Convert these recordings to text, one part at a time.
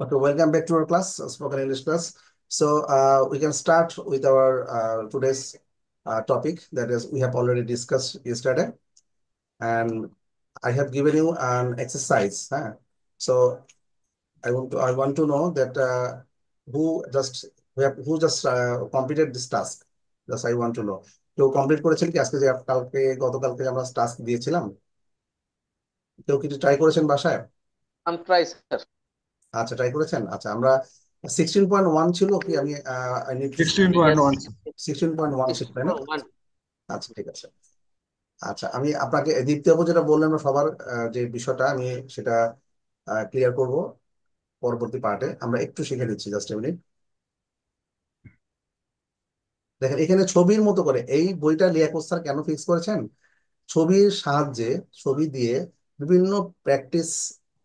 Okay, welcome back to our class, spoken English class. So we can start with our today's topic that is we have already discussed yesterday, and I have given you an exercise. Huh? So I want to know that who just who just completed this task. Just I want to know. কেউ complete করেছেন কি আজকে যে গতকালকে যে আমরা task দিয়েছিলাম, কেউ কিছু ট্রাই করেছেন বাসায়? Try sir. আচ্ছা, ট্রাই করেছেন। আচ্ছা, আমরা 16.1 ছিল কি? আমি আই নিড টু 16.1। 16.1 ছিল, তাই না? 16.1। আচ্ছা, ঠিক আছে। আচ্ছা, আমি আপনাকে দ্বিতীয় যেটা বললাম না সবার যে বিষয়টা আমি সেটা ক্লিয়ার করব পরবর্তী পার্টে। আমরা একটু শিখে নিচ্ছি, জাস্ট এ মিনিট। দেখেন, এখানে ছবির মতো করে এই বইটা লিয়াকত স্যার কেন ফিক্স করেছেন? ছবির সাহায্যে, ছবি দিয়ে বিভিন্ন প্র্যাকটিস,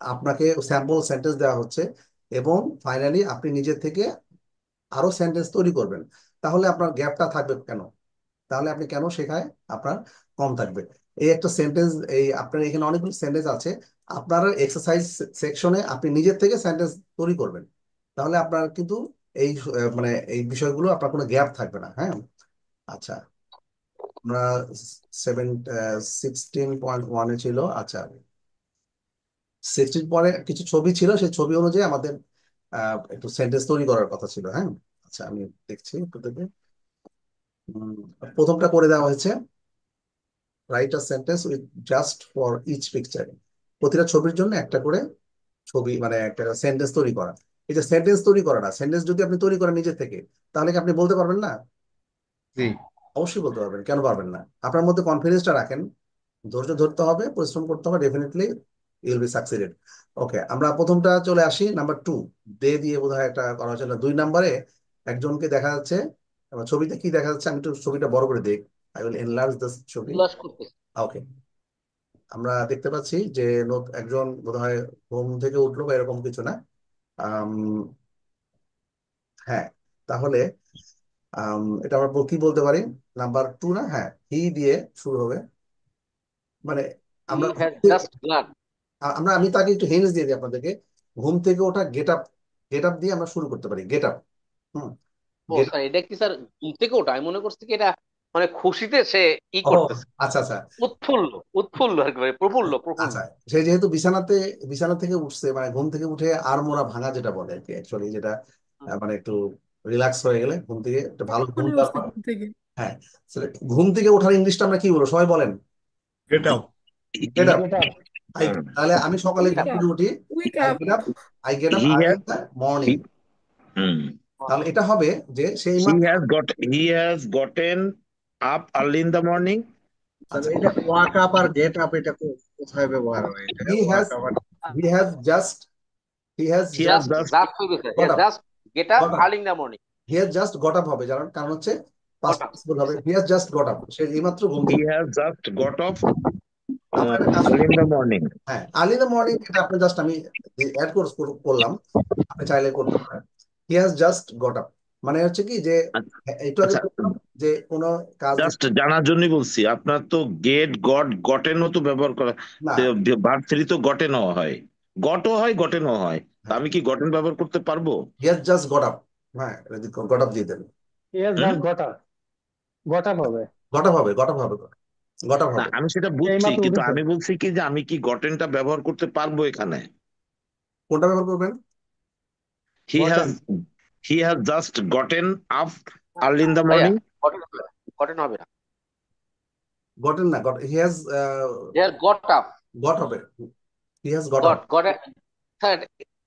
আপনাকে স্যাম্পল সেন্টেন্স দেওয়া হচ্ছে এবং ফাইনালি আপনি নিজে থেকে আরো সেন্টেন্স তৈরি করবেন। তাহলে আপনার গ্যাপটা থাকবে কেন? তাহলে আপনি কেন শেখায় আপনার কম থাকবে? এই একটা সেন্টেন্স, এই আপনার এখানে অনেকগুলো সেন্টেন্স আছে, আপনার এক্সারসাইজ সেকশনে আপনি নিজের থেকে সেন্টেন্স তৈরি করবেন। তাহলে আপনার কিন্তু এই মানে এই বিষয়গুলো আপনার কোনো গ্যাপ থাকবে না। হ্যাঁ, আচ্ছা। আমরা 16.1-এ ছিল। আচ্ছা, 16 পরে কিছু ছবি ছিল, সেই ছবি অনুযায়ী আমাদের একটু সেন্টেন্স তৈরি করার কথা ছিল। হ্যাঁ, আচ্ছা, আমি দেখছি একটু দেখে। উম, প্রথমটা করে দেওয়া হয়েছে, write a sentence with just for each picture. প্রতিটা ছবির জন্য একটা করে ছবি, মানে একটা সেন্টেন্স তৈরি করা। এই যে সেন্টেন্স তৈরি করাটা, সেন্টেন্স যদি আপনি তৈরি করেন নিজে থেকে, তাহলে কি আপনি বলতে পারবেন না? জি। অবশ্যই বলতে পারবেন, কেন পারবেন না? আপনার মধ্যে কনফিডেন্সটা রাখেন, ধৈর্য ধরতে হবে, পরিশ্রম করতে হবে, ডেফিনেটলি ইউল বি সাকসিডেড। ওকে, আমরা প্রথমটা চলে আসি, নাম্বার 2। দে দিয়ে বোধহয় একটা করা হচ্ছে না। 2 নম্বরে একজনকে দেখা যাচ্ছে, এবার ছবিতে কি দেখা যাচ্ছে, আমি একটু ছবিটা বড় করে দেখ। আই উইল এনলার্জ দিস ছবি। উল্লাস করতেছে। ওকে, আমরা দেখতে পাচ্ছি যে একজন বোধহয় ঘুম থেকে উঠলো বা এরকম কিছু না। আম, হ্যাঁ, তাহলে এটা আমরা কি বলতে পারি? নাম্বার 2 না? হ্যাঁ, হি দিয়ে শুরু হবে। মানে হি আমরা হ্যাজ জাস্ট লার্ন। আমি তাকে একটু হিন্টস দিয়ে দিই আপনাদেরকে। ঘুম থেকে ওঠা, গেট আপ। গেট আপ দিয়ে আমরা শুরু করতে পারি, গেট আপ। হুম, ও গেট স্যার, এটা কি স্যার ঘুম থেকে ওঠা? আমি মনে করছি কি এটা মানে খুশিতে সে ই ও করতেছে। আচ্ছা, আচ্ছা, উৎফুল্ল, উৎফুল্ল আর কি, মানে প্রফুল্ল প্রফুল্ল। আচ্ছা। সে যেহেতু বিছানা থেকে উঠছে, মানে ঘুম থেকে উঠে আর মোড়া ভাঙা যেটা বলে আর কি, অ্যাকচুয়ালি যেটা মানে একটু রিল্যাক্স হয়ে গেলে ঘুম থেকে একটা ভালো ঘুম এক্ষুনি দেওয়ার উঠছি পর। ঘুম থেকে। হ্যাঁ, so ঘুম থেকে ওঠার ইংলিশটা আমরা কি বলবো, সবাই বলেন। Get up. Get up. Get up. তাহলে আমি সকালে উইক ঘুম আপ। থেকে উঠি। Wake I up. Get up. I get up he early has in the morning. he, hmm. তাহলে এটা হবে যে সেই he মাত্র। has got he has gotten up early in the morning. আচ্ছা, তবে এটা ওয়াক আপ আর গেট আপ এটা কোথায় ব্যবহার হয় এটা হি হ্যাজ ওয়াক আপ আর he has just he has He has just just just just হইবে sir, got up. Just get up got up. Early in the morning. He has just got up হবে, জানার কারণ হচ্ছে past ওটা participle হবে। He has just got up, সে এইমাত্র ঘুম he থেকে। has just got off আমরা একটা কাজ early করি। in the morning. হ্যাঁ, আর্লি ইন দ্য মর্নিং, এটা আপনি জাস্ট আমি অ্যাড করলাম, আপনি চাইলে করতে পারেন। হি হ্যাজ জাস্ট গট আপ মানে হচ্ছে কি যে একটু আগে আচ্ছা, বললাম যে কোনো কাজ জাস্ট জানার জন্য বলছি, আপনার তো গেট গট গটেনও তো ব্যবহার করা, না। ভার্ব থ্রি তো গটেনও হয়, গটও হয় গটেনও হয়, তা হ্যাঁ, আমি কি গটেন ব্যবহার করতে পারবো? He has just got up. হ্যাঁ, গট আপ দিয়ে দেন। Yes hmm? নট গটা। গটা হবে। গট আপ হবে, গট আপ হবে, গট আপ না, হবে। আমি সেটা বুঝছি, এইমাত্র কিন্তু উঠেছে। আমি বলছি কি যে আমি কি গটেনটা ব্যবহার করতে পারবো এখানে? কোনটা ব্যবহার করবেন? He has gotten. He has just gotten up early in the ভাইয়া, মর্নিং। কটন হবে না, কটন হবে না। গটেন না, গট, হি হ্যাজ দে আর গট আপ। গট হবে। He has got up. Got got sir,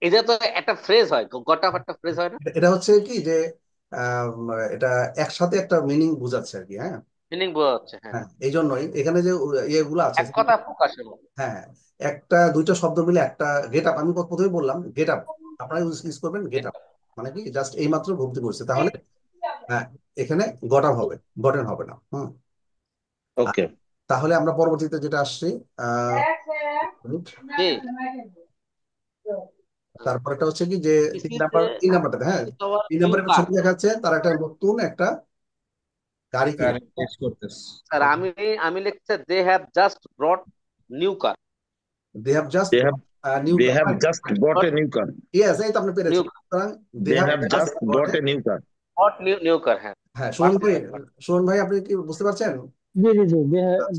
এটা তো একটা ফ্রেজ হয়, গট আপ একটা ফ্রেজ হয় না? এটা হচ্ছে কি যে আম, এটা একসাথে একটা মিনিং বোঝাচ্ছে আর কি। হ্যাঁ, মিনিং বোঝা যাচ্ছে, হ্যাঁ। হ্যাঁ, এই জন্যই এখানে যে ইয়েগুলো আছে। এক কথা প্রকাশের মতো। হ্যাঁ, হ্যাঁ, একটা দুইটা শব্দ মিলে একটা গেট আপ, আমি প্রথমে বললাম গেট আপ, আপনারা ইউজ করবেন গেট আপ। মানে কি জাস্ট এই মাত্র ঘুম থেকে উঠছে, তাহলে হ্যাঁ, এখানে গট আপ হবে, গটেন হবে না। হুম। আ- ওকে। তাহলে আমরা পরবর্তীতে যেটা আসছি, আহ minute। জি। তারপরটা হচ্ছে কি যে তিন পৃথিবীতে নাম্বার, তিন নাম্বারটাতে, হ্যাঁ, সবার তিন নিউ নাম্বারে একটা কার। ছবি দেখা যাচ্ছে, তার একটা নতুন একটা গাড়ি গাড়ি কিনেছে। টেস্ট করতেছে। স্যার, আমি আমি লিখছে they have just brought new car. They have just they have new They car, have just got a new car. Yes, এই তো আপনি নিউ পেরেছেন। সুতরাং they They have have just just got got a, a new car. Hot new car, হ্যাঁ। হ্যাঁ Suman First ভাই, new car. আপনি কি বুঝতে পারছেন? जी जी जी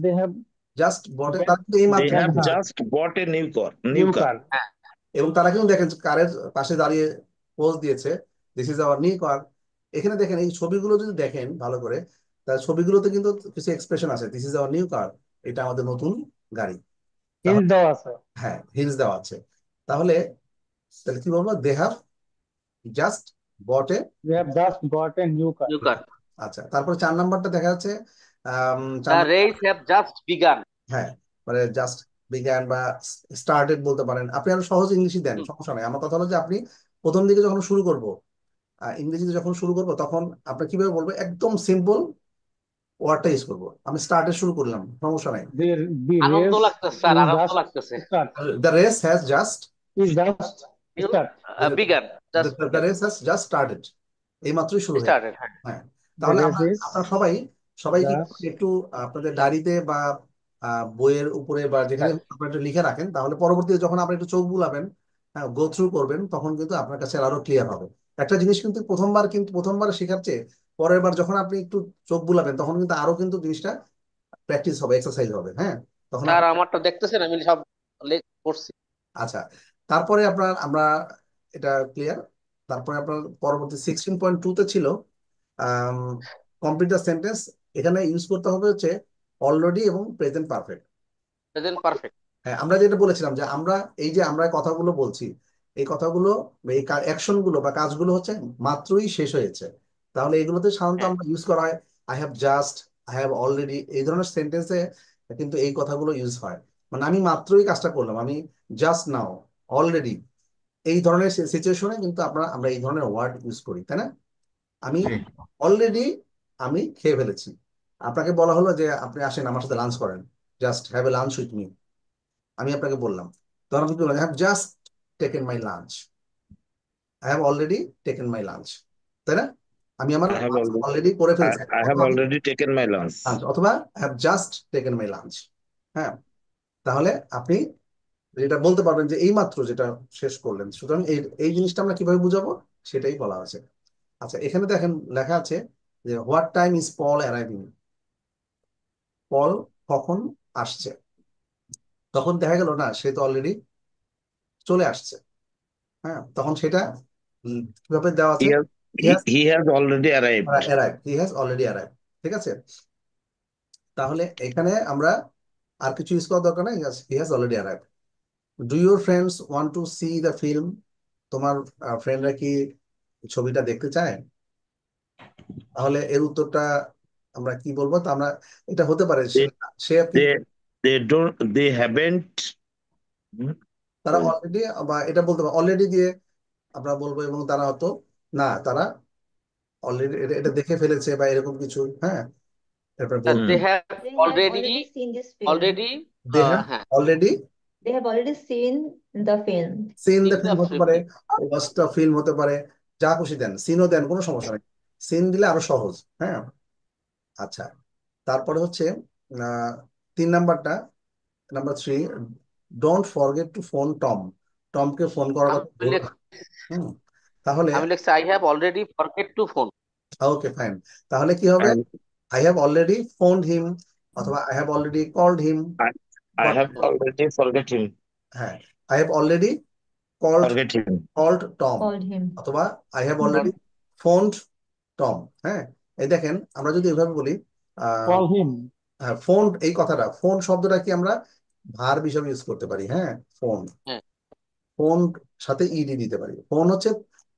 they have just bought a, get তারা কিন্তু এই They মাত্র, have हाँ just bought a new car. New new car. car হ্যাঁ, এবং তারা কিন্তু দেখেন কারের পাশে দাঁড়িয়ে পোজ দিয়েছে, this is our new car. এখানে দেখেন এই ছবিগুলো যদি দেখেন ভালো করে, তাহলে ছবিগুলোতে কিন্তু কিছু এক্সপ্রেশন আছে, this is our new car, এটা আমাদের নতুন গাড়ি। हिंट তাহলে দেওয়া আছে হ্যাঁ হিন্টস দেওয়া আছে। তাহলে তাহলে কি বলবো, they have just bought a. they have just got a new car new car. আচ্ছা, তারপরে 4 নাম্বারটা দেখা যাচ্ছে, 4 the number, race have just began. হ্যাঁ মানে জাস্ট বিজ্ঞান বা স্টার্টেড বলতে পারেন, আপনি আরো সহজ ইংলিশই দেন, সমস্যা নাই। আমার কথা হলো যে আপনি প্রথম দিকে যখন শুরু করব, ইংরেজিতে যখন শুরু করব, তখন আপনি কিভাবে বলবো, একদম সিম্পল ওয়ার্ডটা ইউজ করবো। আমি স্টার্টে শুরু করলাম, সমস্যা নাই। the আনন্দ race লাগতেছে স্যার, is আনন্দ just লাগতেছে। start the race has just, is just start began, just the began, race has just started, এই মাত্রই শুরু হয়েছে। স্টার্টেড, হ্যাঁ। হ্যাঁ, the তাহলে race আমরা, is আপনারা সবাই সবাই কি just একটু আপনাদের ডায়েরিতে বা বইয়ের উপরে বা যেখানে start আপনারা একটু লিখে রাখেন, তাহলে পরবর্তীতে যখন আপনি একটু চোখ বুলাবেন, হ্যাঁ গো থ্রু করবেন, তখন কিন্তু আপনার কাছে আরো ক্লিয়ার হবে। একটা জিনিস কিন্তু প্রথমবার শেখার চেয়ে পরের বার যখন আপনি একটু চোখ বুলাবেন, তখন কিন্তু আরো কিন্তু জিনিসটা প্র্যাকটিস হবে, এক্সারসাইজ হবে, হ্যাঁ তখন স্যার আপনি। আমারটা দেখতেছেন, আমি সব করছি। আচ্ছা, তারপরে আমরা এটা ক্লিয়ার। তারপরে আপনার পরবর্তী 16.2-তে ছিল কমপ্লিট দ্য সেন্টেন্স। এখানে ইউজ করতে হবে হচ্ছে অলরেডি এবং প্রেজেন্ট পারফেক্ট। Present perfect. হ্যাঁ, আমরা যেটা বলেছিলাম যে আমরা এই যে আমরা কথাগুলো বলছি, এই কথাগুলো, এই অ্যাকশন গুলো বা কাজগুলো হচ্ছে মাত্রই শেষ হয়েছে। তাহলে এগুলোতে সাধারণত হ্যাঁ, আমরা ইউজ করা হয় I have just, I have already, এই ধরনের সেন্টেন্সে কিন্তু এই কথাগুলো ইউজ হয়। মানে আমি মাত্রই কাজটা করলাম, আমি জাস্ট নাও, অলরেডি, এই ধরনের সিচুয়েশনে কিন্তু আমরা এই ধরনের ওয়ার্ড ইউজ করি, তাই না? আমি জি। অলরেডি, আমি খেয়ে ফেলেছি। আপনাকে বলা হলো যে আপনি আসেন আমার সাথে লাঞ্চ করেন, just have a lunch with me, আমি আপনাকে বললাম, তখন আপনি কি বললেন, have just taken my lunch, I have already taken my lunch, তাই না? আমি আমার I have already, অলরেডি করে I, ফেলছি, I have অথবা already taken my lunch. Lunch, অথবা have just taken my lunch. হ্যাঁ, তাহলে আপনি এটা বলতে পারবেন যে এই মাত্র যেটা শেষ করলেন। সুতরাং এই এই জিনিসটা আমরা কিভাবে বুঝাবো, সেটাই বলা আছে। আচ্ছা, এখানে দেখেন লেখা আছে যে what time is Paul arriving, Paul কখন আসছে। তখন দেখা গেল না, সে তো অলরেডি চলে আসছে। হ্যাঁ, তখন সেটা কিভাবে দেওয়া আছে, He has, he has he has already arrived. Arrive, he has already arrive. ঠিক আছে, তাহলে এখানে আমরা আর কিছু ইউজ করার দরকার নেই, he has already arrive. Do your friends want to C the film, তোমার ফ্রেন্ডরা কি ছবিটা দেখতে চায়? তাহলে এর উত্তরটা আমরা কি বলবো, তা আমরা, এটা হতে পারে সে, They, say they, they haven't. Hmm? তারা অলরেডি, বা এটা বলতে পারে অলরেডি দিয়ে আমরা বলবো, এবং তারা হয়তো না, তারা অলরেডি এটা এটা দেখে ফেলেছে বা এরকম কিছু, হ্যাঁ এরপর বলবো। They Hmm. Have They have already, already seen this film. Already, they have হ্যাঁ, already They have already seen the film. Seen the in the film হতে পারে, ফিল্ম। ওয়াচড দ্য ফিল্ম হতে পারে, যা খুশি দেন, সিনও দেন, কোনো সমস্যা নেই, সিন দিলে আরো সহজ। হ্যাঁ, আচ্ছা, তারপরে হচ্ছে আহ 3 নাম্বারটা, number 3, don't forget to phone Tom, টমকে ফোন করার আমি কথা ভুলো না। লিখ- হুম, তাহলে আমি লিখছি I have already forget to phone. Okay fine, তাহলে কি হবে, And I have already phoned him, অথবা I have already called him. I have already forget him. হ্যাঁ, I have already called Forget him. Called Tom, Called him. অথবা I have already phoned Tom. হ্যাঁ, এই দেখেন আমরা যদি এভাবে বলি, আহ call him হ্যাঁ ফোন, এই কথাটা ফোন শব্দটা কি আমরা ভার্ব হিসেবে ইউজ করতে পারি। হ্যাঁ, ফোন, হ্যাঁ, ফোন সাথে ইডি দিতে পারি। ফোন হচ্ছে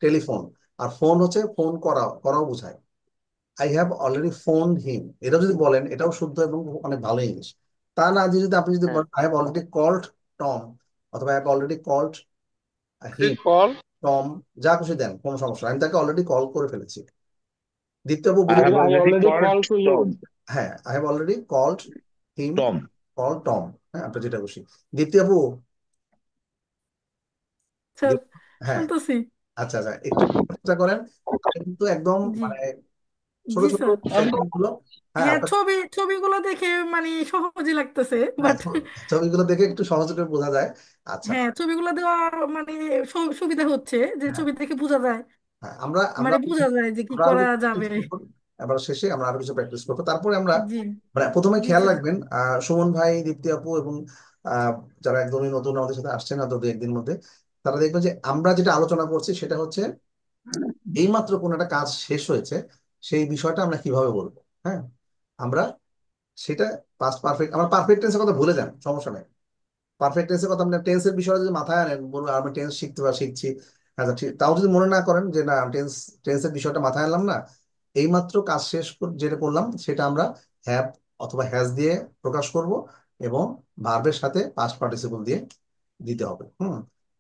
টেলিফোন, আর ফোন হচ্ছে ফোন করাও বোঝায়। আই হ্যাভ অলরেডি ফোন হিম, এটা যদি বলেন এটাও শুদ্ধ এবং অনেক ভালো ইংলিশ। তা না দিয়ে যদি আপনি যদি হ্যাঁ। বলেন I have already called Tom, অথবা I have already called him, call. Tom, যা খুশি দেন, কোনো সমস্যা নাই, আমি তাকে অলরেডি কল করে ফেলেছি। দীপ্তবাবু I বুঝে, have I already already called called to you Tom. হ্যাঁ I have already called him, Tom. Call Tom. হ্যাঁ, আপনার যেটা খুশি। দীপ্তবাবু, স্যার হ্যাঁ, শুনতেছি। আচ্ছা আচ্ছা, একটু চেষ্টা করেন, এটা কিন্তু একদম জি। মানে ছোট জি ছোট স্যার। সেন্টেন্স গুলো। হ্যাঁ হ্যাঁ, আপনার ছবিগুলো দেখে মানে সহজই লাগতেছে, হ্যাঁ, বাট ছবিগুলো দেখে একটু সহজ করে বোঝা যায়। আচ্ছা। হ্যাঁ, ছবিগুলো দেওয়া মানে সুবিধা হচ্ছে যে হ্যাঁ, ছবি দেখে বোঝা যায়, হ্যাঁ, আমরা আমরা মানে বোঝা যায় যে কি আমরা আরো করা কিছু যাবে। প্র্যাকটিস করবো। এবার শেষে আমরা আরো কিছু প্র্যাকটিস করবো, তারপরে আমরা জি মানে প্রথমে জি খেয়াল স্যার। রাখবেন সুমন ভাই, দীপ্তি আপু এবং যারা একদমই নতুন আমাদের সাথে আসছেন হয়তো দু একদিন মধ্যে, তারা দেখবেন যে আমরা যেটা আলোচনা করছি সেটা হচ্ছে এইমাত্র কোন একটা কাজ শেষ হয়েছে সেই বিষয়টা আমরা কিভাবে বলবো। হ্যাঁ, আমরা সেটা পাস্ট পারফেক্ট, আমরা পারফেক্ট টেন্সের কথা ভুলে যান, সমস্যা নেই। পারফেক্ট টেন্সের কথা আপনি টেন্সের বিষয়টা যদি মাথায় আনেন, বলুন আমি টেন্স শিখছি, আচ্ছা ঠিক, তাও যদি মনে না করেন যে না টেন্সের বিষয়টা মাথায় আনলাম না, এইমাত্র কাজ শেষ যেটা করলাম সেটা আমরা হ্যাভ অথবা হ্যাজ দিয়ে প্রকাশ করব এবং ভার্বের সাথে পাস্ট পার্টিসিপল দিয়ে দিতে হবে।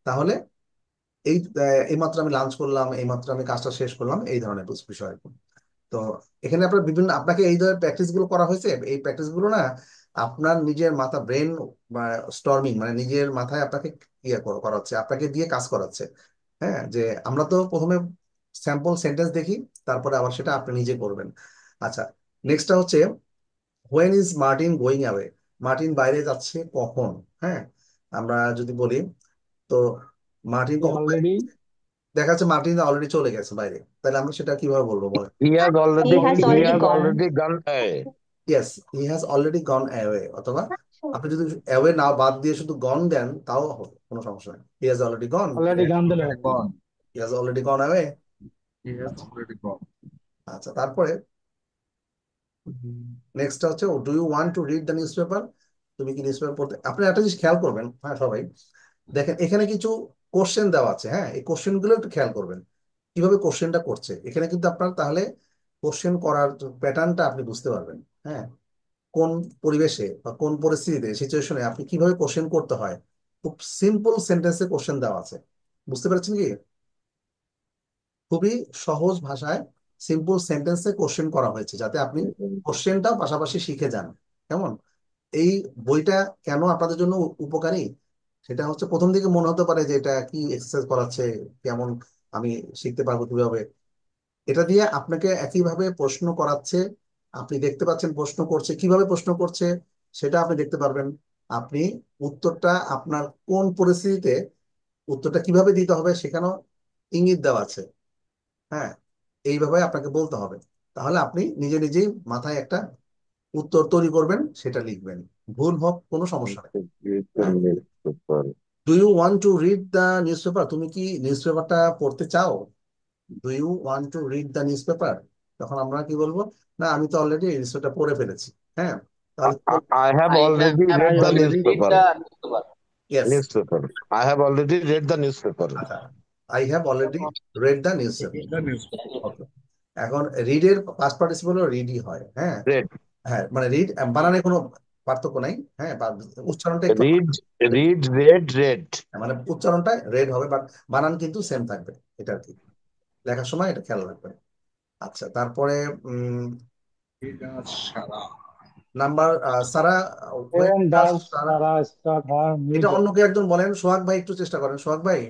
তাহলে এই এইমাত্র আমি লাঞ্চ করলাম, এইমাত্র আমি কাজটা শেষ করলাম, এই ধরনের বিষয়। তো এখানে আপনার বিভিন্ন আপনাকে এই ধরনের প্র্যাকটিস গুলো করা হয়েছে, এই প্র্যাকটিস গুলো না আপনার নিজের মাথা ব্রেন বা স্টর্মিং মানে নিজের মাথায় আপনাকে করাচ্ছে, আপনাকে দিয়ে কাজ করাচ্ছে। হ্যাঁ, যে আমরা তো প্রথমে স্যাম্পল সেন্টেন্স দেখি, তারপরে আবার সেটা আপনি নিজে করবেন। আচ্ছা, নেক্সটটা হচ্ছে when is Martin going away, Martin বাইরে যাচ্ছে কখন। হ্যাঁ, আমরা যদি বলি তো মার্টিন He কখন বাইরে already গেছে? দেখা যাচ্ছে মার্টিন অলরেডি চলে গেছে বাইরে, তাহলে আমরা সেটা kiভাবে বলবো বলেন? He has He already has already he already has gone. gone. already gone away. Yes, he has already gone away, অথবা আপনি যদি অ্যাওয়ে না বাদ দিয়ে শুধু গন দেন তাও হবে, কোনো সমস্যা নেই। He has already gone, Already gone the already lab. gone. He has already gone away. He has আচ্ছা, already gone. আচ্ছা, তারপরে নেক্সটটা হচ্ছে do you want to read the newspaper, তুমি কি নিউজ পেপার পড়তে, আপনি একটা জিনিস খেয়াল করবেন। হ্যাঁ সবাই দেখেন, এখানে কিছু কোশ্চেন দেওয়া আছে। হ্যাঁ, এই কোশ্চেন গুলো একটু খেয়াল করবেন কিভাবে কোশ্চেনটা করছে। এখানে কিন্তু আপনার তাহলে কোশ্চেন করার প্যাটার্নটা আপনি বুঝতে পারবেন। হ্যাঁ, কোন পরিবেশে বা কোন পরিস্থিতিতে সিচুয়েশনে আপনি কিভাবে কোশ্চেন করতে হয়, খুব সিম্পল সেন্টেন্সে কোশ্চেন দেওয়া আছে। বুঝতে পেরেছেন কি? খুবই সহজ ভাষায় সিম্পল সেন্টেন্সে কোশ্চেন করা হয়েছে যাতে আপনি কোশ্চেনটাও পাশাপাশি শিখে যান। কেমন? এই বইটা কেন আপনাদের জন্য উপকারী, সেটা হচ্ছে প্রথম দিকে মনে হতে পারে যে এটা কি এক্সারসাইজ করাচ্ছে, কেমন আমি শিখতে পারবো কিভাবে। এটা দিয়ে আপনাকে একইভাবে প্রশ্ন করাচ্ছে, আপনি দেখতে পাচ্ছেন প্রশ্ন করছে, কিভাবে প্রশ্ন করছে সেটা আপনি দেখতে পারবেন। আপনি উত্তরটা আপনার কোন পরিস্থিতিতে উত্তরটা কিভাবে দিতে হবে সেখানেও ইঙ্গিত দেওয়া আছে। হ্যাঁ, এইভাবে আপনাকে বলতে হবে, তাহলে আপনি নিজে নিজেই মাথায় একটা উত্তর তৈরি করবেন, সেটা লিখবেন, ভুল হোক কোনো সমস্যা নেই। Read the হ্যাঁ, newspaper. Do you want to read the newspaper, তুমি কি নিউজ পেপারটা পড়তে চাও? Do you want to read the newspaper, তখন আমরা কি বলবো, না আমি তো অলরেডি নিউজ পেপারটা পড়ে ফেলেছি। হ্যাঁ, I, তাহলে কি I বলবো? I have I already have read I the already read newspaper. the newspaper. Yes. Newspaper. I have already read the newspaper. আচ্ছা, I have already red the news paper. Read the newspaper. ওকে, এখন রিডের past participle রিডই হয়। হ্যাঁ, Read. হ্যাঁ মানে read বানানে কোনো পার্থক্য নাই। হ্যাঁ, উচ্চারণটা একটু Read. Read. Read. Read. মানে উচ্চারণটা রেড হবে, বাট বানান কিন্তু সেম থাকবে, এটা আর কি, লেখার সময় এটা খেয়াল রাখবেন। আচ্ছা, তারপরে He does Shara. Number Sarah, when When does does Sarah, Sarah start her new এটা job? অন্য কেউ একজন বলেন, সোহাগ ভাই একটু চেষ্টা করেন, সোহাগ ভাই।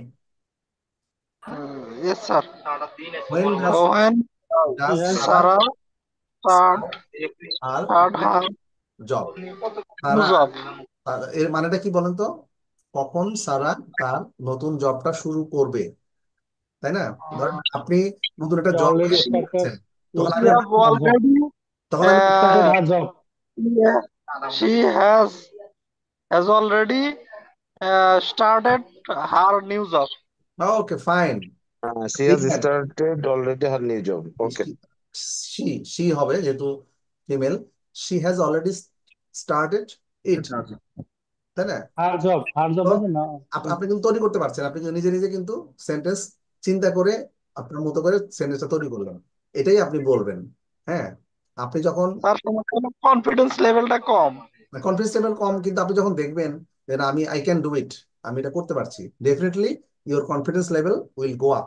Yes, sir. when does When She does has Sarah Sarah start আর start her job, new Sarah job? এর মানেটা কি বলেন তো, কখন সারা তার নতুন জবটা শুরু করবে, তাই না? ধরেন আপনি নতুন একটা She job already She, started. পেয়েছেন, She তখন she আমি have started her job. already তখন আমি Started uh, her job. yeah, she has already started her new job. Okay fine, She has started already her new job. Okay. She she হবে যেহেতু female, she has already started it, তাই না? Her job. Her job তো আছে না? আপনি কিন্তু তৈরি করতে পারছেন, আপনি কিন্তু নিজে নিজে কিন্তু সেন্টেন্স চিন্তা করে আপনার মতো করে সেন্টেন্সটা তৈরি করলেন, এটাই আপনি বলবেন। হ্যাঁ, আপনি যখন তার সময় কনফিডেন্স লেভেলটা কম। কনফিডেন্স লেভেল কম, কিন্তু আপনি যখন দেখবেন যে না আমি আই ক্যান ডু ইট, আমি এটা করতে পারছি, definitely your confidence level will go up.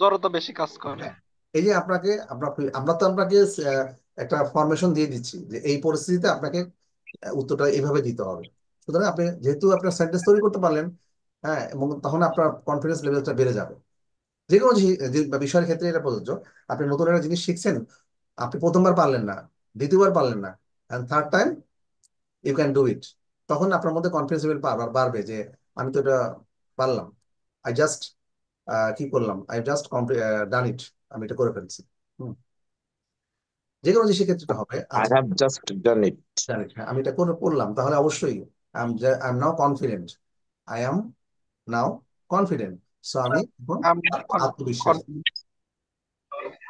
জড়তা বেশি কাজ করে। এই যে আপনাকে আমরা তো আপনাকে একটা ফরমেশন দিয়ে দিচ্ছি যে এই পরিস্থিতিতে আপনাকে উত্তরটা এইভাবে দিতে হবে। সুতরাং আপনি যেহেতু আপনার সেন্টেন্স তৈরি করতে পারলেন, হ্যাঁ, এবং তখন আপনার কনফিডেন্স লেভেলটা বেড়ে যাবে। যে কোনো বিষয়ের ক্ষেত্রে এটা প্রযোজ্য। আপনি নতুন একটা জিনিস শিখছেন, আপনি প্রথমবার পারলেন না, দ্বিতীয়বার পারলেন না, and third time you can do it. তখন আপনার মধ্যে কনফিডেন্স লেভেল বাড়বে যে আমি তো এটা পারলাম, আই জাস্ট কি করলাম, আই জাস্ট ডান ইট, আমি এটা করে ফেলছি। হুম, যে কোনো জিনিসের ক্ষেত্রে এটা হবে। I আচ্ছা, have just done it. জানি, হ্যাঁ, আমি এটা করে পড়লাম, তাহলে অবশ্যই I am now confident, I am now confident. So আমি এখন I'm আত্মবিশ্বাস, confident.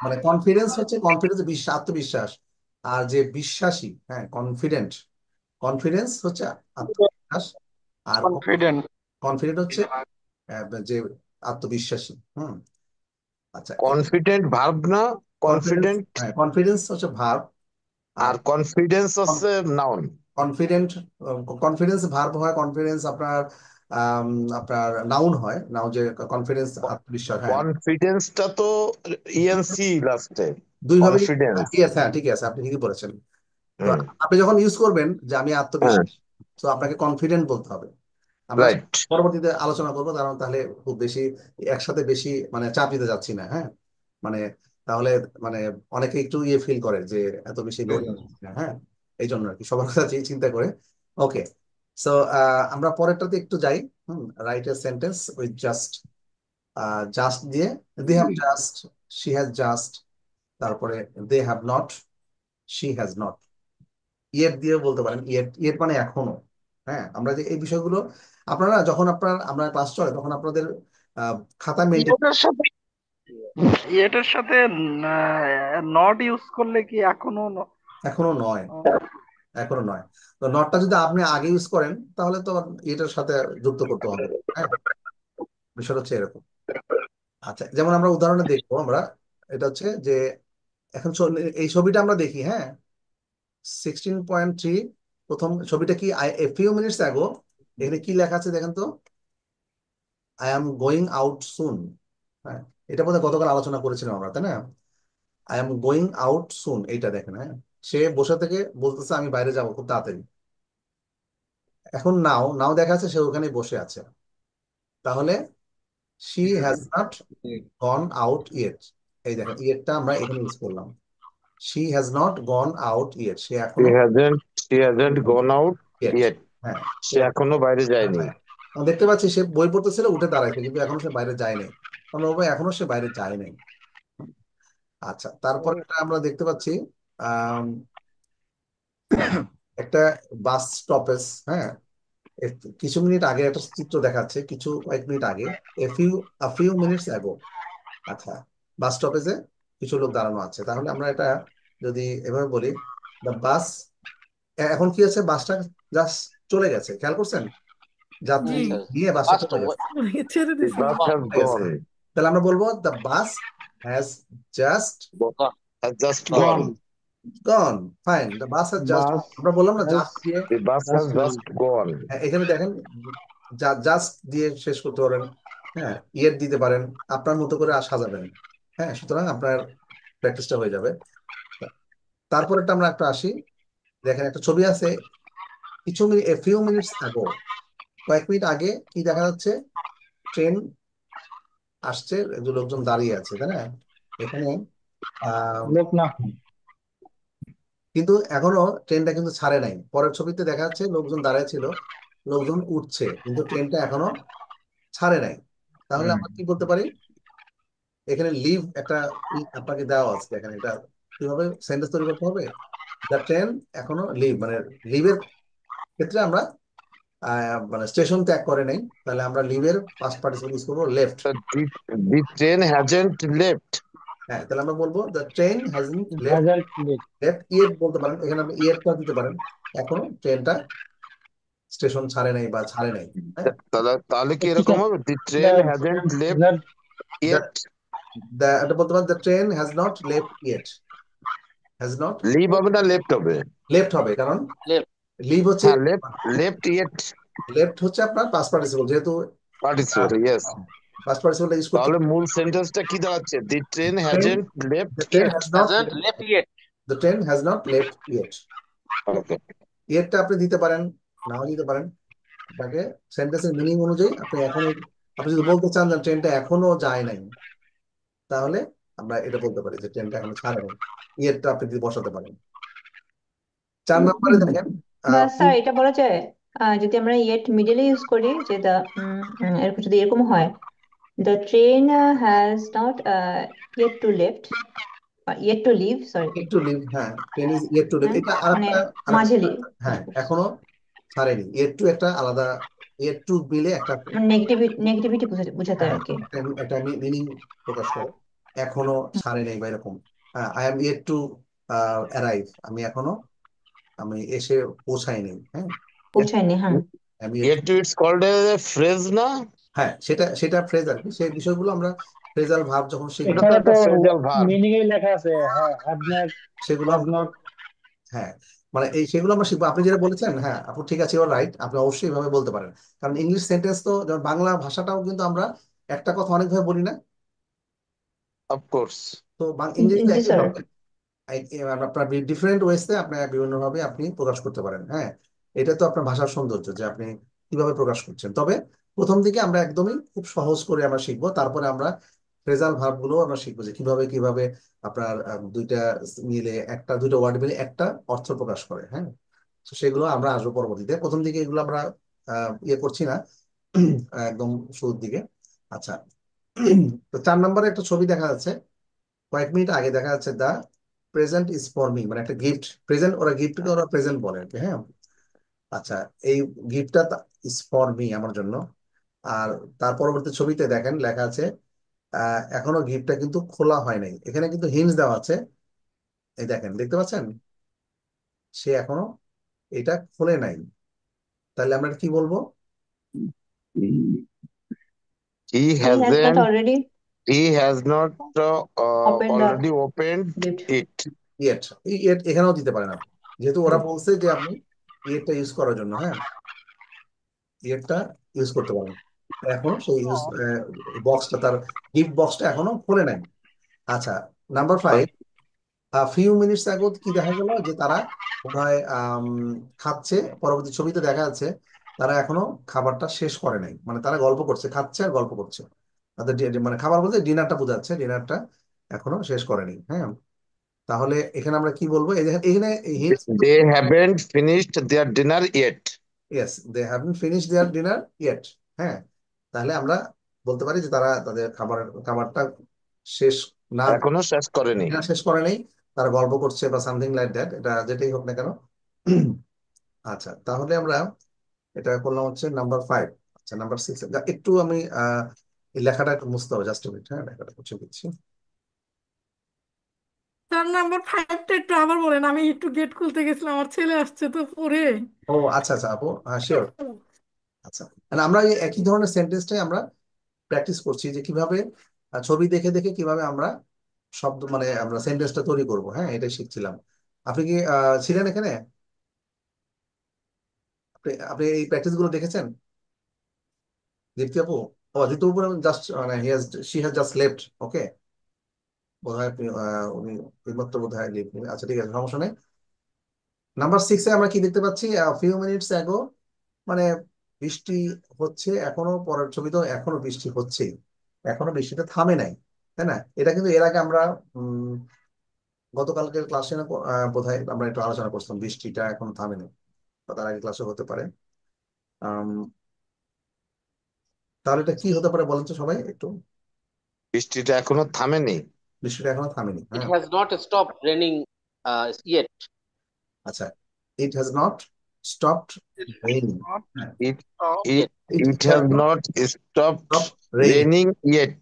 মানে কনফিডেন্স হচ্ছে কনফিডেন্স, আত্মবিশ্বাস। আর যে বিশ্বাসী, হ্যাঁ, কনফিডেন্ট, কনফিডেন্স হচ্ছে আত্মবিশ্বাস, আর Confident. কনফিডেন্ট হচ্ছে যে আত্মবিশ্বাসী। হুম, আচ্ছা, কনফিডেন্ট ভার্ব না? কনফিডেন্স, কনফিডেন্ট হ্যাঁ, কনফিডেন্স হচ্ছে ভার্ব, আর আর কনফিডেন্স হচ্ছে নাউন। কনফিডেন্ট, কনফিডেন্স ভার্ব হয়, কনফিডেন্স আপনার আম, আপনার নাউন হয়, নাউন যে কনফিডেন্স আত্মবিশ্বাস, হ্যাঁ, কনফিডেন্সটা তো ইএনসি লাস্টে। দুইভাবে। কনফিডেন্স। ঠিক আছে, হ্যাঁ, ঠিক আছে, আপনি ঠিকই বলেছেন। তো হুম। আপনি যখন ইউজ করবেন যে আমি হ্যাঁ, আত্মবিশ্বাস, তো আপনাকে কনফিডেন্ট বলতে হবে। আমরা রাইট। পরবর্তীতে আলোচনা করবো, কারণ তাহলে খুব বেশি একসাথে বেশি মানে চাপ দিতে যাচ্ছি না, হ্যাঁ, মানে তাহলে মানে অনেকে একটু ইয়ে ফিল করে যে এত বেশি লোড, হ্যাঁ, এই জন্য আর কি, সবার কথা চিন্তা করে। ওকে, সো আমরা পরেরটাতে একটু যাই। Write a sentence with just, just দিয়ে, they have just, she has just, তারপরে they have not, she has not. Yet দিয়ে বলতে পারেন, ইয়েট, ইয়েট মানে এখনো। হ্যাঁ, আমরা যে এই বিষয়গুলো আপনারা যখন আমরা ক্লাস চলে তখন আপনাদের আহ, খাতা মেনটেন, এটার সাথে এটার সাথে নট ইউজ করলে কি এখনো এখনো নয়, এখনো নয়। তো নটটা যদি আপনি আগে ইউজ করেন তাহলে তো এটার সাথে যুক্ত করতে হবে। হ্যাঁ, বিষয়টা হচ্ছে এরকম। আচ্ছা, যেমন আমরা উদাহরণে দেখবো, আমরা এটা হচ্ছে যে এখন এই ছবিটা আমরা দেখি, হ্যাঁ, 16.3, প্রথম ছবিটা কি, এ ফিউ মিনিটস অ্যাগো, এখানে কি লেখা আছে দেখেন তো, আই এম গোয়িং আউট সুন। হ্যাঁ, এটা বোধহয় গতকাল আলোচনা করেছিলাম আমরা, তাই না? আই এম গোয়িং আউট সুন, এইটা দেখেন, হ্যাঁ, সে বসে থেকে বলতেছে আমি বাইরে যাবো খুব তাড়াতাড়ি। এখন নাও নাও দেখা যাচ্ছে সে ওখানে বসে আছে, তাহলে she has not gone out yet. এই দেখেন, ইয়েটটা আমরা এখানে ইউজ করলাম, she has not gone out yet, say She এখনো hasn't she hasn't gone out yet, yet. হ্যাঁ, সে এখনো বাইরে যায়নি। হ্যাঁ। আমরা দেখতে পাচ্ছি সে বই পড়তেছিল, উঠে দাঁড়াইছে, কিন্তু এখনো সে বাইরে যায়নি, কারণ ও ভাই এখনো সে বাইরে যায় নাই। আচ্ছা, তারপর আমরা দেখতে পাচ্ছি আম, একটা বাস স্টপেজ, হ্যাঁ, কিছু মিনিট আগে একটা চিত্র দেখাচ্ছে, কয়েক মিনিট আগে, ফিউ মিনিটস অ্যাগো। আচ্ছা, বাস স্টপেজে কিছু লোক দাঁড়ানো আছে, তাহলে আমরা এটা যদি এভাবে বলি, দ্য বাস, এখন কি আছে, বাসটা জাস্ট চলে গেছে, খেয়াল করছেন, জি, যাত্রী আচ্ছা, নিয়ে বাসটা ফার্স্ট চলে গেছে, ছেড়ে The দিছে। bus has চলে গেছে। gone. তাহলে আমরা বলবো the bus has just Has just gone gone. Gone, fine, the bus has just, bus আমরা বললাম না হ্যাজ জাস্ট দিয়ে, The bus has just gone. এখানে দেখেন, জাস্ট দিয়ে শেষ করতে পারেন, হ্যাঁ, ইয়ের দিতে পারেন, আপনার মতো করে আর সাজাবেন। হ্যাঁ, সুতরাং আপনার প্র্যাকটিসটা হয়ে যাবে। তারপরেটা আমরা একটা আসি, দেখেন একটা ছবি আছে, কিছু মিনিট, এ ফিউ মিনিটস আগো, কয়েক মিনিট আগে কি দেখা যাচ্ছে, ট্রেন আসছে, লোকজন দাঁড়িয়ে আছে, তাই না? এখানে আহ লোক না। কিন্তু এখনো ট্রেনটা কিন্তু ছাড়ে নাই, পরের ছবিতে দেখা যাচ্ছে লোকজন দাঁড়িয়ে ছিল, লোকজন উঠছে, কিন্তু ট্রেনটা এখনো ছাড়ে নাই। তাহলে আমরা কি বলতে পারি, এখানে লিভ একটা আপনাকে দেওয়া আছে, এখানে এটা কিভাবে সেন্টেন্স তৈরি করতে হবে, দ্য ট্রেন এখনো লিভ, মানে লিভের ক্ষেত্রে আমরা মানে স্টেশন ত্যাগ করে নাই, তাহলে আমরা লিভের পাস্ট পার্টিসিপল ইউজ করবো left. The train hasn't left. হ্যাঁ, তাহলে আমরা বলবো the train hasn't left, hasn't let. Left yet বলতে পারেন, এখানে আপনি ইয়েটটা দিতে পারেন, এখনো ট্রেনটা স্টেশন ছাড়ে নাই বা ছাড়ে নাই। হ্যাঁ, তাহলে কি এরকম হবে? The train hasn't left yet. এটা বলতে পারেন the train has not left yet, has not leave হবে না লেফট হবে? লেফট হবে, কারণ Left. লিভ হচ্ছে, হ্যাঁ, লেফট yet লেফট হচ্ছে আপনার পাস্ট পার্টিসিপল, যেহেতু পার্টিসিপল, ইয়েস। পাস্ট পার্টিসিপলটা ইউজ করতে, তাহলে মূল সেন্টেন্সটা কি দাঁড়াচ্ছে? The train hasn't left the train yet. has not Hasn't left yet. the train has not left yet. Okay. ইয়েটটা আপনি দিতে পারেন, নাও দিতে পারেন, আপনাকে সেন্টেন্সের মিনিং অনুযায়ী আপনি যদি বলতে চান যে ট্রেনটা এখনো যায় নাই, তাহলে আমরা এটা বলতে পারি যে ট্রেনটা এখনো ছাড়েনি। ইয়েটটা আপনি যদি বসাতে পারেন। 4 নম্বরে দেখেন বা আহ, স্যার এটা বলা যায়, যদি আমরা ইয়েট মিডলে ইউজ করি, যে দা এরকম যদি এরকম হয়, the train has not yet to left, yet to leave, sorry, yet to leave, হ্যাঁ, train is yet to leave, হ্যাঁ, এটা মানে আরেকটা আরেকটা মাঝে হ্যাঁ, এখনো ছাড়েনি। ইয়েট টু একটা আলাদা, ইয়েট টু মিলে একটা নেগেটিভিটি বোঝাতে হ্যাঁ, আর কি। একটা মিনিং প্রকাশ করে, এখনো ছাড়ে নেই বা এরকম। I am yet to arrive, আমি এসে পৌঁছাইনি। হ্যাঁ, পৌঁছায়নি, হ্যাঁ। আমি yet Yet it's called as a phrase না? হ্যাঁ, সেটা সেটা ফ্রেজ আর কি। সেই বিষয়গুলো আমরা ফ্রেজাল ভার্ব যখন শিখবো এটা তো এখানে একটা তো phrasal verb. মিনিং এ লেখা আছে, হ্যাঁ, হ্যাভ নট, সেগুলো হ্যাজ আমরা নট। হ্যাঁ, মানে এই সেগুলো আমরা শিখবো। আপনি যেটা বলেছেন, হ্যাঁ আপু ঠিক আছে, রাইট, আপনি অবশ্যই এভাবে বলতে পারেন। কারণ ইংলিশ সেন্টেন্স তো, যেমন বাংলা ভাষাটাও কিন্তু আমরা একটা কথা অনেকভাবে বলি না। Of course. তো ইংরেজি জি একই স্যার। ভাবে, আপনার ডিফারেন্ট ওয়েসে আপনার বিভিন্ন ভাবে আপনি প্রকাশ করতে পারেন। হ্যাঁ, এটা তো আপনার ভাষার সৌন্দর্য যে আপনি কিভাবে প্রকাশ করছেন। তবে প্রথম দিকে আমরা একদমই খুব সহজ করে আমরা শিখবো, তারপরে আমরা ফ্রেজাল ভার্ব গুলো আমরা শিখবো যে কিভাবে কিভাবে আপনার দুইটা মিলে একটা, দুইটা ওয়ার্ড মিলে একটা অর্থ প্রকাশ করে। হ্যাঁ, তো সেগুলো আমরা আসবো পরবর্তীতে। প্রথম দিকে এগুলো আমরা ইয়ে করছি না, একদম শুরুর দিকে। আচ্ছা, তো 4 নম্বরে একটা ছবি দেখা যাচ্ছে, কয়েক মিনিট আগে দেখা যাচ্ছে, দা প্রেজেন্ট ইজ ফর মি, মানে একটা গিফট প্রেজেন্ট, ওরা গিফটকে ওরা প্রেজেন্ট বলে আর কি। হ্যাঁ, আচ্ছা, এই গিফটটা ইজ ফর মি, আমার জন্য। আর তার পরবর্তী ছবিতে দেখেন লেখা আছে, এখনো গিফটটা কিন্তু খোলা হয় নাই। এখানে কিন্তু হিন্টস দেওয়া আছে, এই দেখেন, দেখতে পাচ্ছেন, সে এখনো এটা খোলে নাই। তাহলে আমরা কি বলবো? He he has not hasn't, already he has not open the already opened gift. it. Yet, yet এখানেও দিতে পারেন আপনি, যেহেতু ওরা বলছে যে আপনি ইয়েটটা ইউজ করার জন্য। হ্যাঁ, ইয়েটটা ইউজ করতে পারেন। এখনো সেই ইউজ বক্সটা, তার গিফট বক্সটা এখনো খোলে নাই। আচ্ছা, নাম্বার 5, ফিউ মিনিটস আগো কি দেখা গেল যে তারা বোধহয় খাচ্ছে। পরবর্তী ছবিতে দেখা যাচ্ছে তারা এখনো খাবারটা শেষ করে নাই, মানে তারা গল্প করছে, খাচ্ছে আর গল্প করছে। তাদের মানে খাবার বলতে ডিনারটা বোঝাচ্ছে, ডিনারটা এখনো শেষ করেনি। হ্যাঁ, তাহলে এখানে আমরা কি বলবো? এই দেখেন, এখানে hints, They haven't finished their dinner yet. Yes, they haven't finish their dinner yet. হ্যাঁ, তাহলে আমরা বলতে পারি যে তারা তাদের খাবারটা শেষ না, এখনো শেষ করেনি। ডিনার শেষ করে নেই, তারা গল্প করছে বা সামথিং লাইক দ্যাট, এটা যেটাই হোক না কেন। আচ্ছা, তাহলে আমরা এটা করলাম হচ্ছে নাম্বার 5। আচ্ছা, নাম্বার 6, একটু আমি এই লেখাটা একটু মুছতে হবে, জাস্ট মিনিট। হ্যাঁ, লেখাটা মুছে দিচ্ছি। 4 নাম্বার 5টা একটু আবার বলেন, আমি একটু গেট খুলতে গেছিলাম, আমার ছেলে আসছে তো পরে। ও আচ্ছা আচ্ছা আপু, হ্যাঁ শিওর। আচ্ছা, মানে আমরা এই একই ধরনের সেন্টেন্সটাই আমরা প্র্যাকটিস করছি যে কিভাবে ছবি দেখে দেখে কিভাবে আমরা শব্দ, মানে আমরা সেন্টেন্সটা তৈরি করব। হ্যাঁ, এটাই শিখছিলাম। আপনি কি ছিলেন এখানে? আপনি এই প্র্যাকটিস গুলো দেখেছেন দীপ্তি আপু? ও, দীপ্তি আপু জাস্ট, মানে শি হ্যাজ জাস্ট লেফট। ওকে, বোধহয় আপনি উনি এইমাত্র বোধহয় লিভ নেবেন। আচ্ছা ঠিক আছে, সমস্যা নেই। নাম্বার 6-এ আমরা কি দেখতে পাচ্ছি? ফিউ মিনিটস অ্যাগো, মানে বৃষ্টি হচ্ছে এখনো, পরের ছবি তো এখনো বৃষ্টি হচ্ছেই, এখনো বৃষ্টিটা থামে নাই। তাই না? এটা কিন্তু এর আগে আমরা উম গতকালকের ক্লাসে বোধহয় আমরা একটু আলোচনা করছিলাম, বৃষ্টিটা এখন থামেনি, বা তার আগে ক্লাসে হতে পারে। আম, তাহলে এটা কি হতে পারে বলেন তো সবাই একটু? বৃষ্টিটা এখনো থামেনি। বৃষ্টিটা এখনো থামেনি, It হ্যাঁ। has not stopped raining yet. আচ্ছা, it has not stopped raining. Not হ্যাঁ, It stop. it it it has has not not stopped stopped raining. raining yet.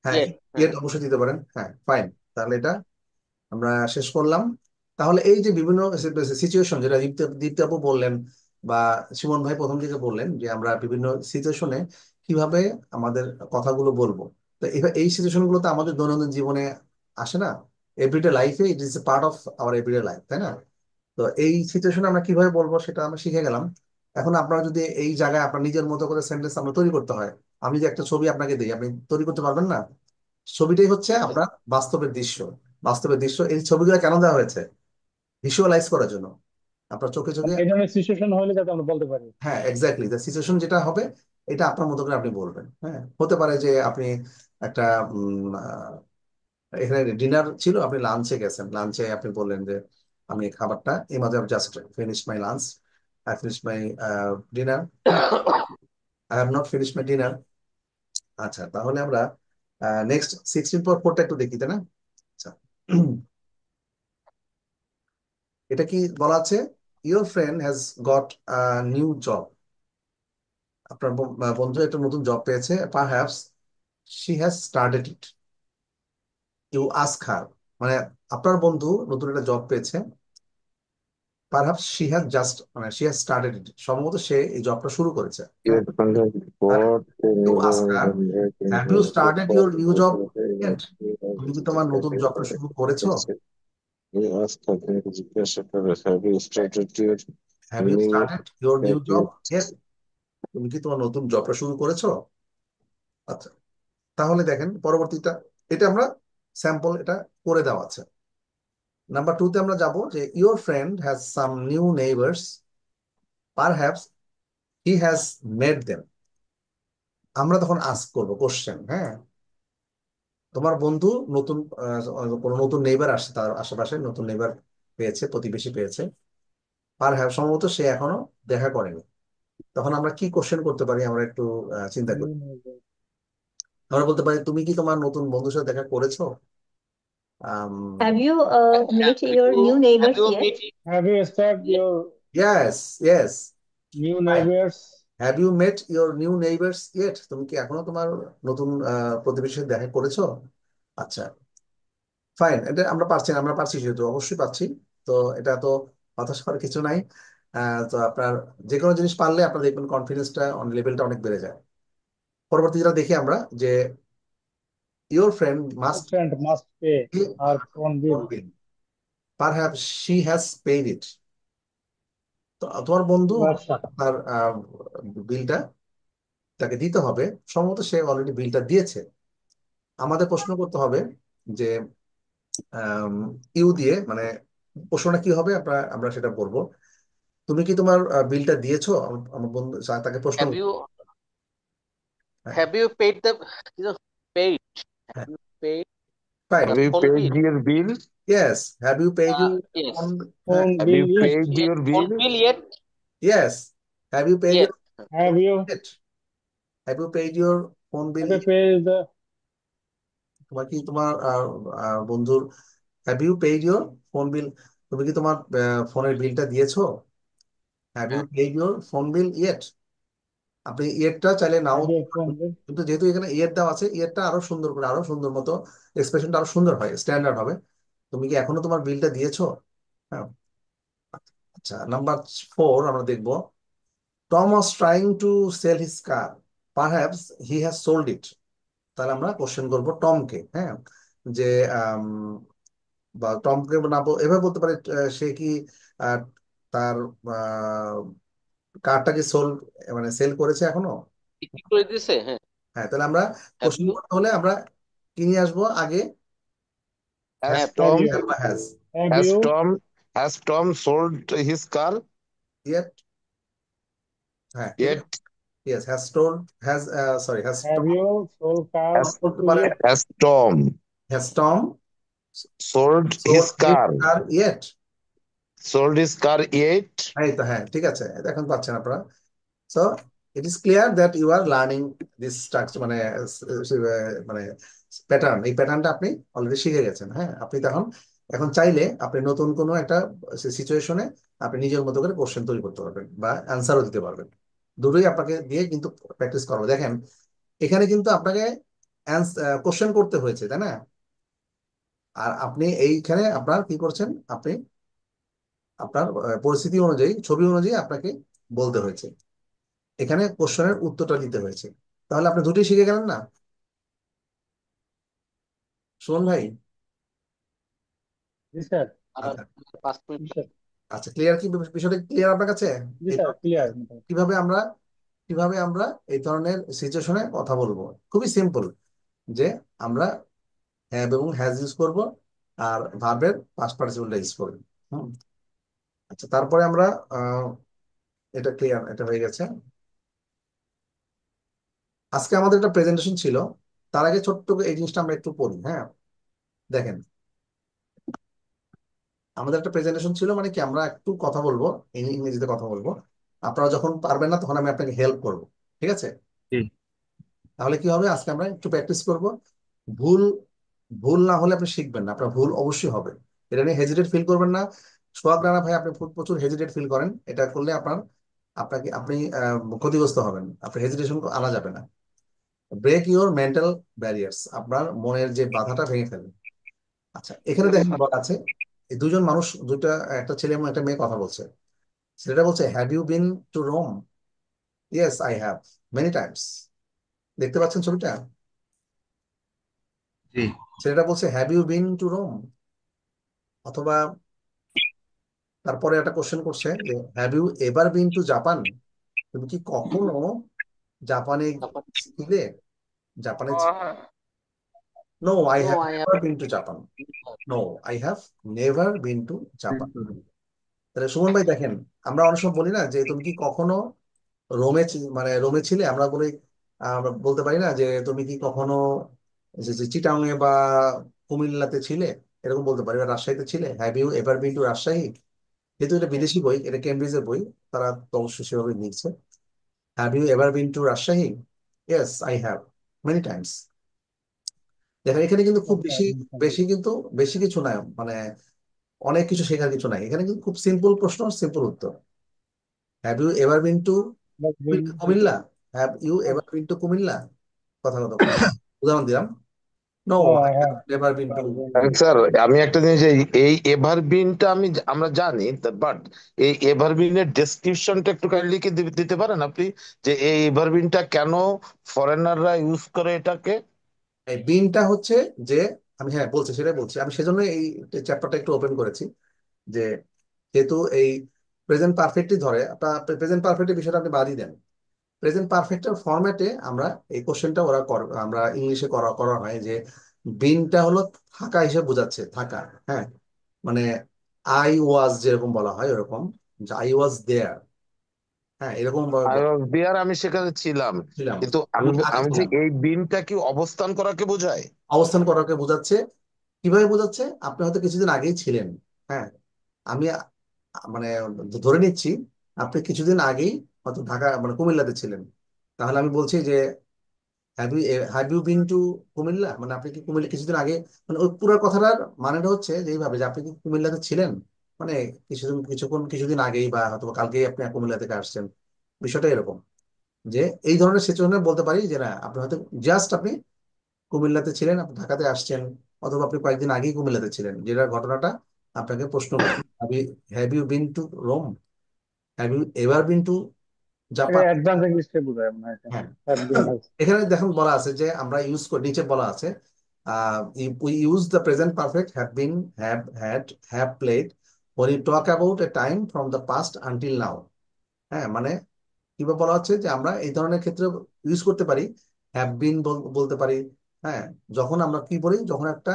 হ্যাঁ, Yet. ইয়েট অবশ্যই দিতে পারেন। হ্যাঁ, ফাইন, তাহলে এটা আমরা শেষ করলাম। তাহলে এই যে বিভিন্ন সিচুয়েশন, যেটা দীপ্তি আপু বললেন বা সুমন ভাই প্রথম দিকে বললেন, যে আমরা বিভিন্ন সিচুয়েশনে কিভাবে আমাদের কথাগুলো বলবো। তো এই সিচুয়েশন গুলো তো আমাদের দৈনন্দিন জীবনে আসে না, এভরিডে লাইফে, it is a part of our everyday life, তাই না? তো এই সিচুয়েশনে আমরা কিভাবে বলবো সেটা আমরা শিখে গেলাম। এখন আপনারা যদি এই জায়গায় আপনার নিজের মতো করে সেন্টেন্স আমরা তৈরি করতে হয়, আমি যে একটা ছবি আপনাকে দিই, আপনি তৈরি করতে পারবেন না। ছবিটাই হচ্ছে আপনার বাস্তবের দৃশ্য। বাস্তবের দৃশ্য, এই ছবিগুলো কেন দেওয়া হয়েছে? ভিজুয়ালাইজ করার জন্য, আপনার চোখে চোখে। এই ধরনের সিচুয়েশন হলে যাতে আমরা বলতে পারি। হ্যাঁ, এক্স্যাক্টলি, দ্য সিচুয়েশন যেটা হবে এটা আপনার মতো করে আপনি বলবেন। হ্যাঁ, হতে পারে যে আপনি একটা এখানে ডিনার ছিল, আপনি লাঞ্চে গেছেন, লাঞ্চে আপনি বললেন যে আমি এই খাবারটা এই মাঝে just finish my lunch, I finish my dinner, I have not finish my dinner. আচ্ছা, তাহলে আমরা নেক্সট 16.4টা একটু দেখি, তাই না? আচ্ছা, এটা কি বলা আছে? Your friend has got new job. আপনার বন্ধু একটা নতুন জব পেয়েছে, perhaps she has started it, you ask her. মানে আপনার বন্ধু নতুন একটা জব পেয়েছে, পারহ্যাপস শি হ্যাজ জাস্ট মানে শি হ্যাজ স্টার্টেড ইট, সম্ভবত সে এই জবটা শুরু করেছে, হ্যাঁ। Your contact আর bot you ask enable her, generating have you the started bot your new job yet? তুমি কি তোমার নতুন জবটা automatically শুরু করেছো? you ask আপনি জিজ্ঞাসা করে have you started your have you new started your new job job yet? Yet? তুমি কি তোমার নতুন জবটা শুরু করেছো? আচ্ছা, তাহলে দেখেন পরবর্তীটা, এটা আমরা স্যাম্পল এটা করে দেওয়া আছে। নাম্বার 2-তে আমরা যাব যে your friend has some new neighbours, perhaps he has made them. আমরা তখন আস্ক করবো কোশ্চেন, হ্যাঁ। তোমার বন্ধু নতুন কোনো নতুন নেইবার আসছে, তার আশেপাশে নতুন নেইবার পেয়েছে, প্রতিবেশী পেয়েছে, পারহ্যাপস সম্ভবত সে এখনো দেখা করেনি। তখন আমরা কি কোশ্চেন করতে পারি, আমরা একটু চিন্তা করি। আমরা বলতে পারি, তুমি কি তোমার নতুন বন্ধুর সাথে দেখা করেছো? Have you met Have your new have neighbors you yet? meet? Have you started Yeah. your yes, yes. new neighbors? Have you met your new neighbours yet? তুমি কি এখনো তোমার নতুন প্রতিবেশীর সাথে দেখা করেছো? আচ্ছা, ফাইন, এটা আমরা পারছি না, আমরা পারছি, যেহেতু অবশ্যই পাচ্ছি। তো এটা তো হতাশ হওয়ার কিছু নাই। তো আপনার যে কোনো জিনিস পারলে আপনার দেখবেন কনফিডেন্সটা লেভেলটা অনেক বেড়ে যায়। পরবর্তী যেটা দেখি আমরা যে your friend Your must friend must pay her phone bill. Bill, perhaps she has paid it. তো তোমার বন্ধু আচ্ছা, তার বিলটা তাকে দিতে হবে, সম্ভবত সে অলরেডি বিলটা দিয়েছে। আমাদের প্রশ্ন করতে হবে যে ইউ দিয়ে, মানে প্রশ্নটা কি হবে আমরা আমরা সেটা বলবো। তুমি কি তোমার বিলটা দিয়েছো? আমার বন্ধু তাকে প্রশ্ন Have you have you paid the you know paid? Have you paid fine, the Have you phone paid bill? your bill? Yes, have you paid you Yes. phone Have bill you yet? paid Yet your phone bill? bill yet? Yes, have you paid Yes. Your Have you have you paid your phone bill? have you paid the তোমার কি তোমার বন্ধুর have you paid your phone bill, তুমি কি তোমার ফোনের বিলটা দিয়েছো? হ্যাভ ইউ হ্যাঁ। Paid your phone bill yet? আপনি ইয়েটটা চাইলে নাও, have your phone bill? কিন্তু যেহেতু এখানে ইয়েট দেওয়া আছে, ইয়েটটা আরো সুন্দর করে, আরো সুন্দর মতো এক্সপ্রেশনটা আরো সুন্দর হয়, স্ট্যান্ডার্ড হবে। তুমি কি এখনো তোমার বিলটা দিয়েছো? হ্যাঁ। আচ্ছা, নাম্বার 4 আমরা দেখবো, Tom was trying to sell his car, perhaps he has sold it. তাহলে আমরা কোশ্চেন করবো টমকে, হ্যাঁ, যে আম, বা টমকে না এভাবে বলতে পারে, সে কি আহ, তার কারটা কি সোল মানে সেল করেছে এখনো? বিক্রি করে দিছে? হ্যাঁ। হ্যাঁ, তাহলে আমরা Have কোশ্চেন you? করতে হলে আমরা কি নিয়ে আসবো আগে? হ্যাঁ, Has Have Tom you has, have has you Tom has Tom sold his car yet, হ্যাঁ ঠিক আছে, yet? Yes has told, has sorry has have you sold car Has বলতে to পারে, yet? has Tom has Tom sold sold his his car car yet? sold his car yet? এই তো, হ্যাঁ ঠিক আছে, এখন পাচ্ছেন আপনারা। So it is clear that you are learning this structure, মানে মানে প্যাটার্ন, এই প্যাটার্নটা আপনি অলরেডি শিখে গেছেন, হ্যাঁ। আপনি তখন এখন চাইলে আপনি নতুন কোনো একটা সিচুয়েশনে আপনি নিজের মতো করে কোশ্চেন তৈরি করতে পারবেন বা অ্যান্সারও দিতে পারবেন। দুটোই আপনাকে দিয়ে কিন্তু প্র্যাকটিস করবো। দেখেন এখানে কিন্তু আপনাকে কোশ্চেন করতে হয়েছে, তাই না? আর আপনি এইখানে আপনার কি করছেন, আপনি আপনার পরিস্থিতি অনুযায়ী, ছবি অনুযায়ী আপনাকে বলতে হয়েছে, এখানে কোশ্চেনের উত্তরটা দিতে হয়েছে। তাহলে আপনি দুটোই শিখে গেলেন না, সুমন ভাই? Yes, sir. আর আচ্ছা, 5 মিনিট। Yes, sir. আচ্ছা, ক্লিয়ার কি বিষয়টা ক্লিয়ার আপনার কাছে? Yes, এই sir. Clear. কিভাবে আমরা কিভাবে আমরা এই ধরনের সিচুয়েশনে কথা বলবো? খুবই সিম্পল, যে আমরা হ্যাভ এবং হ্যাজ ইউজ করব, আর ভার্বের পাস্ট পার্টিসিপলটা ইউজ করব। হুম। আচ্ছা, তারপরে আমরা এটা ক্লিয়ার, এটা হয়ে গেছে। আজকে আমাদের একটা প্রেজেন্টেশন ছিল, তার আগে ছোট্ট এই জিনিসটা আমরা একটু পড়ি, হ্যাঁ। দেখেন, আমাদের একটা প্রেজেন্টেশন ছিল, মানে কি আমরা একটু কথা বলবো, ইংরেজিতে কথা বলবো, আপনারা যখন পারবেন না তখন আমি আপনাকে হেল্প করব, ঠিক আছে? তাহলে কি হবে, আজকে আমরা একটু প্র্যাকটিস করব। ভুল ভুল না হলে আপনি শিখবেন না, আপনার ভুল অবশ্যই হবে, এটা নিয়ে হেজিটেট ফিল করবেন না। সোহাগ রানা ভাই, আপনি প্রচুর হেজিটেট ফিল করেন, এটা করলে আপনি ক্ষতিগ্রস্ত হবেন, আপনার হেজিটেশন আনা যাবে না। ব্রেক ইউর মেন্টাল ব্যারিয়ার্স, আপনার মনের যে বাধাটা ভেঙে ফেলেন। আচ্ছা, এখানে দেখেন বলা আছে, এই দুজন মানুষ, একটা ছেলে এবং একটা মেয়ে কথা বলছে। ছেলেটা বলছে, have you been to Rome? Yes I have, many times. দেখতে পাচ্ছেন ছবিটা? জি। ছেলেটা বলছে, have you been to Rome? অথবা তারপরে একটা কোশ্চেন করছে যে, have you ever been to Japan? তুমি কি কখনো জাপানে ছিলে? জাপানে? No I No, have I have. Never been to Japan. No I have never been to Japan. তাহলে সুমন ভাই দেখেন, আমরা অনেক সময় বলি না যে তুমি কি কখনো মানে রোমে ছিলে, আমরা বলি, আমরা বলতে পারি না যে তুমি কি কখনো যে চিটাংয়ে বা কুমিল্লাতে ছিলে, এরকম বলতে পারি, বা রাজশাহীতে ছিলে, have you ever been to Rajshahi? যেহেতু এটা বিদেশি বই, এটা কেমব্রিজের বই, তারা তো অবশ্যই সেভাবে লিখছে। Have you ever been to Rajshahi? Yes I have, many times. দেখেন, এখানে কিন্তু খুব বেশি বেশি কিন্তু বেশি কিছু নাই, মানে অনেক কিছু শেখার কিছু নাই, এখানে কিন্তু খুব সিম্পল প্রশ্ন, সিম্পল উত্তর। Have you ever been to Comilla? Have you ever been to Comilla? কথা কথা কথা উদাহরণ দিলাম। No No, I I have have. Never been to Comilla. Sir, আমি একটা জিনিস, এই এভারবিনটা আমরা জানি, বাট এই এভারবিনের ডেসক্রিপশনটা একটু কাইন্ডলি কি দিতে পারেন আপনি, যে এই এভারবিনটা কেন ফরেনাররা ইউজ করে এটাকে? এই বিনটা হচ্ছে যে, আমি হ্যাঁ বলছি, সেটাই বলছি, আমি সেজন্য এই চ্যাপ্টারটা একটু ওপেন করেছি, যে যেহেতু এই প্রেজেন্ট পারফেক্টই ধরে, আপনার প্রেজেন্ট পারফেক্টের বিষয়টা আপনি বাদই দেন, প্রেজেন্ট পারফেক্টের ফরম্যাটে আমরা এই কোশ্চেনটা আমরা ইংলিশে করা করা হয় যে, বিনটা হলো থাকা হিসেবে বোঝাচ্ছে, থাকা। হ্যাঁ, মানে আই ওয়াজ যেরকম বলা হয় ওরকম, যে আই ওয়াজ দেয়ার। হ্যাঁ, এরকম আই ওয়াজ দেয়ার, আমি সেখানে ছিলাম। ছিলাম, কিন্তু আমি আমি আগে আমি যে ছিলাম। এই বিনটা কি অবস্থান করাকে বোঝায়? অবস্থান করাকে বোঝাচ্ছে। কিভাবে বোঝাচ্ছে? আপনি হয়তো কিছুদিন আগেই ছিলেন। হ্যাঁ, আমি মানে ধরে নিচ্ছি আপনি কিছুদিন আগেই হয়তো ঢাকা মানে কুমিল্লাতে ছিলেন, তাহলে আমি বলছি যে, have you been to Comilla, মানে আপনি কি কুমিল্লা কিছুদিন আগে, মানে ওই পুরো কথাটার মানেটা হচ্ছে যে এইভাবে, যে আপনি কি কুমিল্লাতে ছিলেন, মানে কিছুদিন আগেই বা হয়তো কালকেই আপনি কুমিল্লা থেকে আসছেন, বিষয়টা এরকম। যে এই ধরনের সিচুয়েশনে বলতে পারি যে, না আপনি হয়তো জাস্ট আপনি কুমিল্লাতে ছিলেন, আপনি ঢাকাতে আসছেন, অথবা আপনি কয়েকদিন আগেই কুমিল্লাতে ছিলেন, যেটা ঘটনাটা আপনাকে প্রশ্ন করছি। Have you been to Rome? Have you ever been to এটা জাপান? অ্যাডভান্স ইংলিশে বোঝায় না এখানে। হ্যাঁ, Have been has. এখানে দেখুন বলা আছে যে আমরা ইউজ করি, নিচে বলা আছে, we use the present perfect, have been, have had, have played when you talk about a time from the past until now। হ্যাঁ, মানে কিভাবে বলা হচ্ছে যে আমরা এই ধরনের ক্ষেত্রে ইউজ করতে পারি, হ্যাভ বিন বলতে পারি। হ্যাঁ, যখন আমরা কি বলি, যখন একটা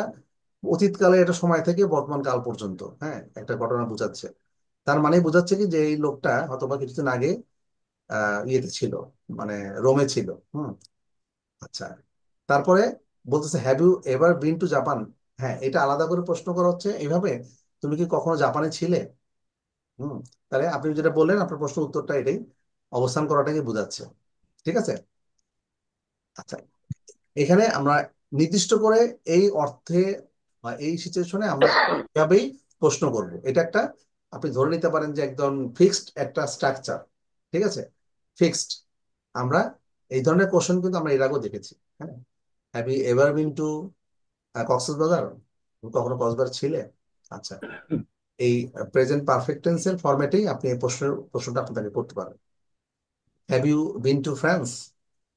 অতীতকালে একটা সময় থেকে বর্তমান কাল পর্যন্ত, হ্যাঁ, একটা ঘটনা বোঝাচ্ছে, তার মানে বোঝাচ্ছে কি যে এই লোকটা হয়তোবা কিছুদিন আগে ইয়েতে ছিল, মানে রোমে ছিল। হুম, আচ্ছা, তারপরে বলতেছে, have you ever been to Japan? হ্যাঁ, এটা আলাদা করে প্রশ্ন করা হচ্ছে এইভাবে, তুমি কি কখনো জাপানে ছিলে? হুম, তাহলে আপনি যেটা বললেন, আপনার প্রশ্ন উত্তরটা এটাই, অবস্থান করাটাকে বোঝাচ্ছে। ঠিক আছে? আচ্ছা, এখানে আমরা নির্দিষ্ট করে এই অর্থে বা এই সিচুয়েশনে আমরা এভাবেই প্রশ্ন করব, এটা একটা, আপনি ধরে নিতে পারেন যে একদম ফিক্সড একটা স্ট্রাকচার। ঠিক আছে, ফিক্সড। আমরা এই ধরনের কোশ্চেন কিন্তু আমরা এর আগেও দেখেছি। হ্যাঁ, have you ever been to Cox's Bazar? তুমি কখনো কক্সবাজার ছিলে? আচ্ছা, এই প্রেজেন্ট পারফেক্ট টেন্সের ফরম্যাটেই আপনি এই প্রশ্নটা আপনাকে করতে পারেন। Have you been to France?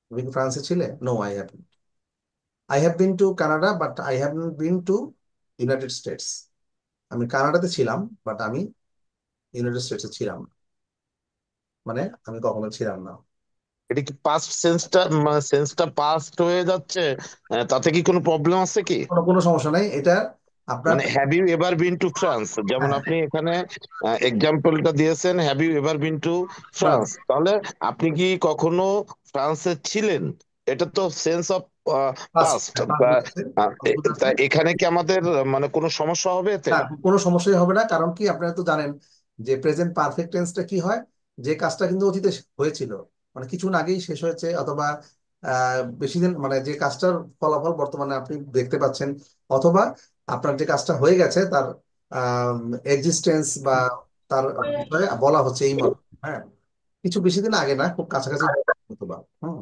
তুমি কি ফ্রান্সে ছিলে? No I have. I have been to Canada but I have been to united states. আমি কানাডাতে ছিলাম, বাট আমি ইউনাইটেড স্টেটসে ছিলাম না। মানে আমি কখনো ছিলাম না। এটা কি পাস্ট সেন্সটা পাস্ট হয়ে যাচ্ছে? তাতে কি কোনো প্রবলেম আছে কি? কোনো কোনো সমস্যা নাই, এটা আপনার। মানে have you ever been to France, যেমন হ্যাঁ, আপনি এখানে এক্সাম্পলটা দিয়েছেন, have you ever been to France. France, তাহলে আপনি কি কখনো ফ্রান্সে ছিলেন? এটা তো sense of first, past. Past বুঝাচ্ছে, past তা বুঝাচ্ছে। এখানে কি আমাদের মানে কোনো সমস্যা হবে এতে? না, কোনো সমস্যাই হবে না, কারণ কি আপনারা তো জানেন যে প্রেজেন্ট পারফেক্ট টেন্সটা কি হয়, যে কাজটা কিন্তু অতীতে হয়েছিল, মানে কিছুক্ষণ আগেই শেষ হয়েছে, অথবা বেশি দিন, মানে যে কাজটার ফলাফল বর্তমানে আপনি দেখতে পাচ্ছেন, অথবা আপনার যে কাজটা হয়ে গেছে তার এক্সিস্টেন্স বা তার বিষয়ে বলা হচ্ছে এই মত। হ্যাঁ, কিছু বেশি দিন আগে না, খুব কাছাকাছি অথবা হুম।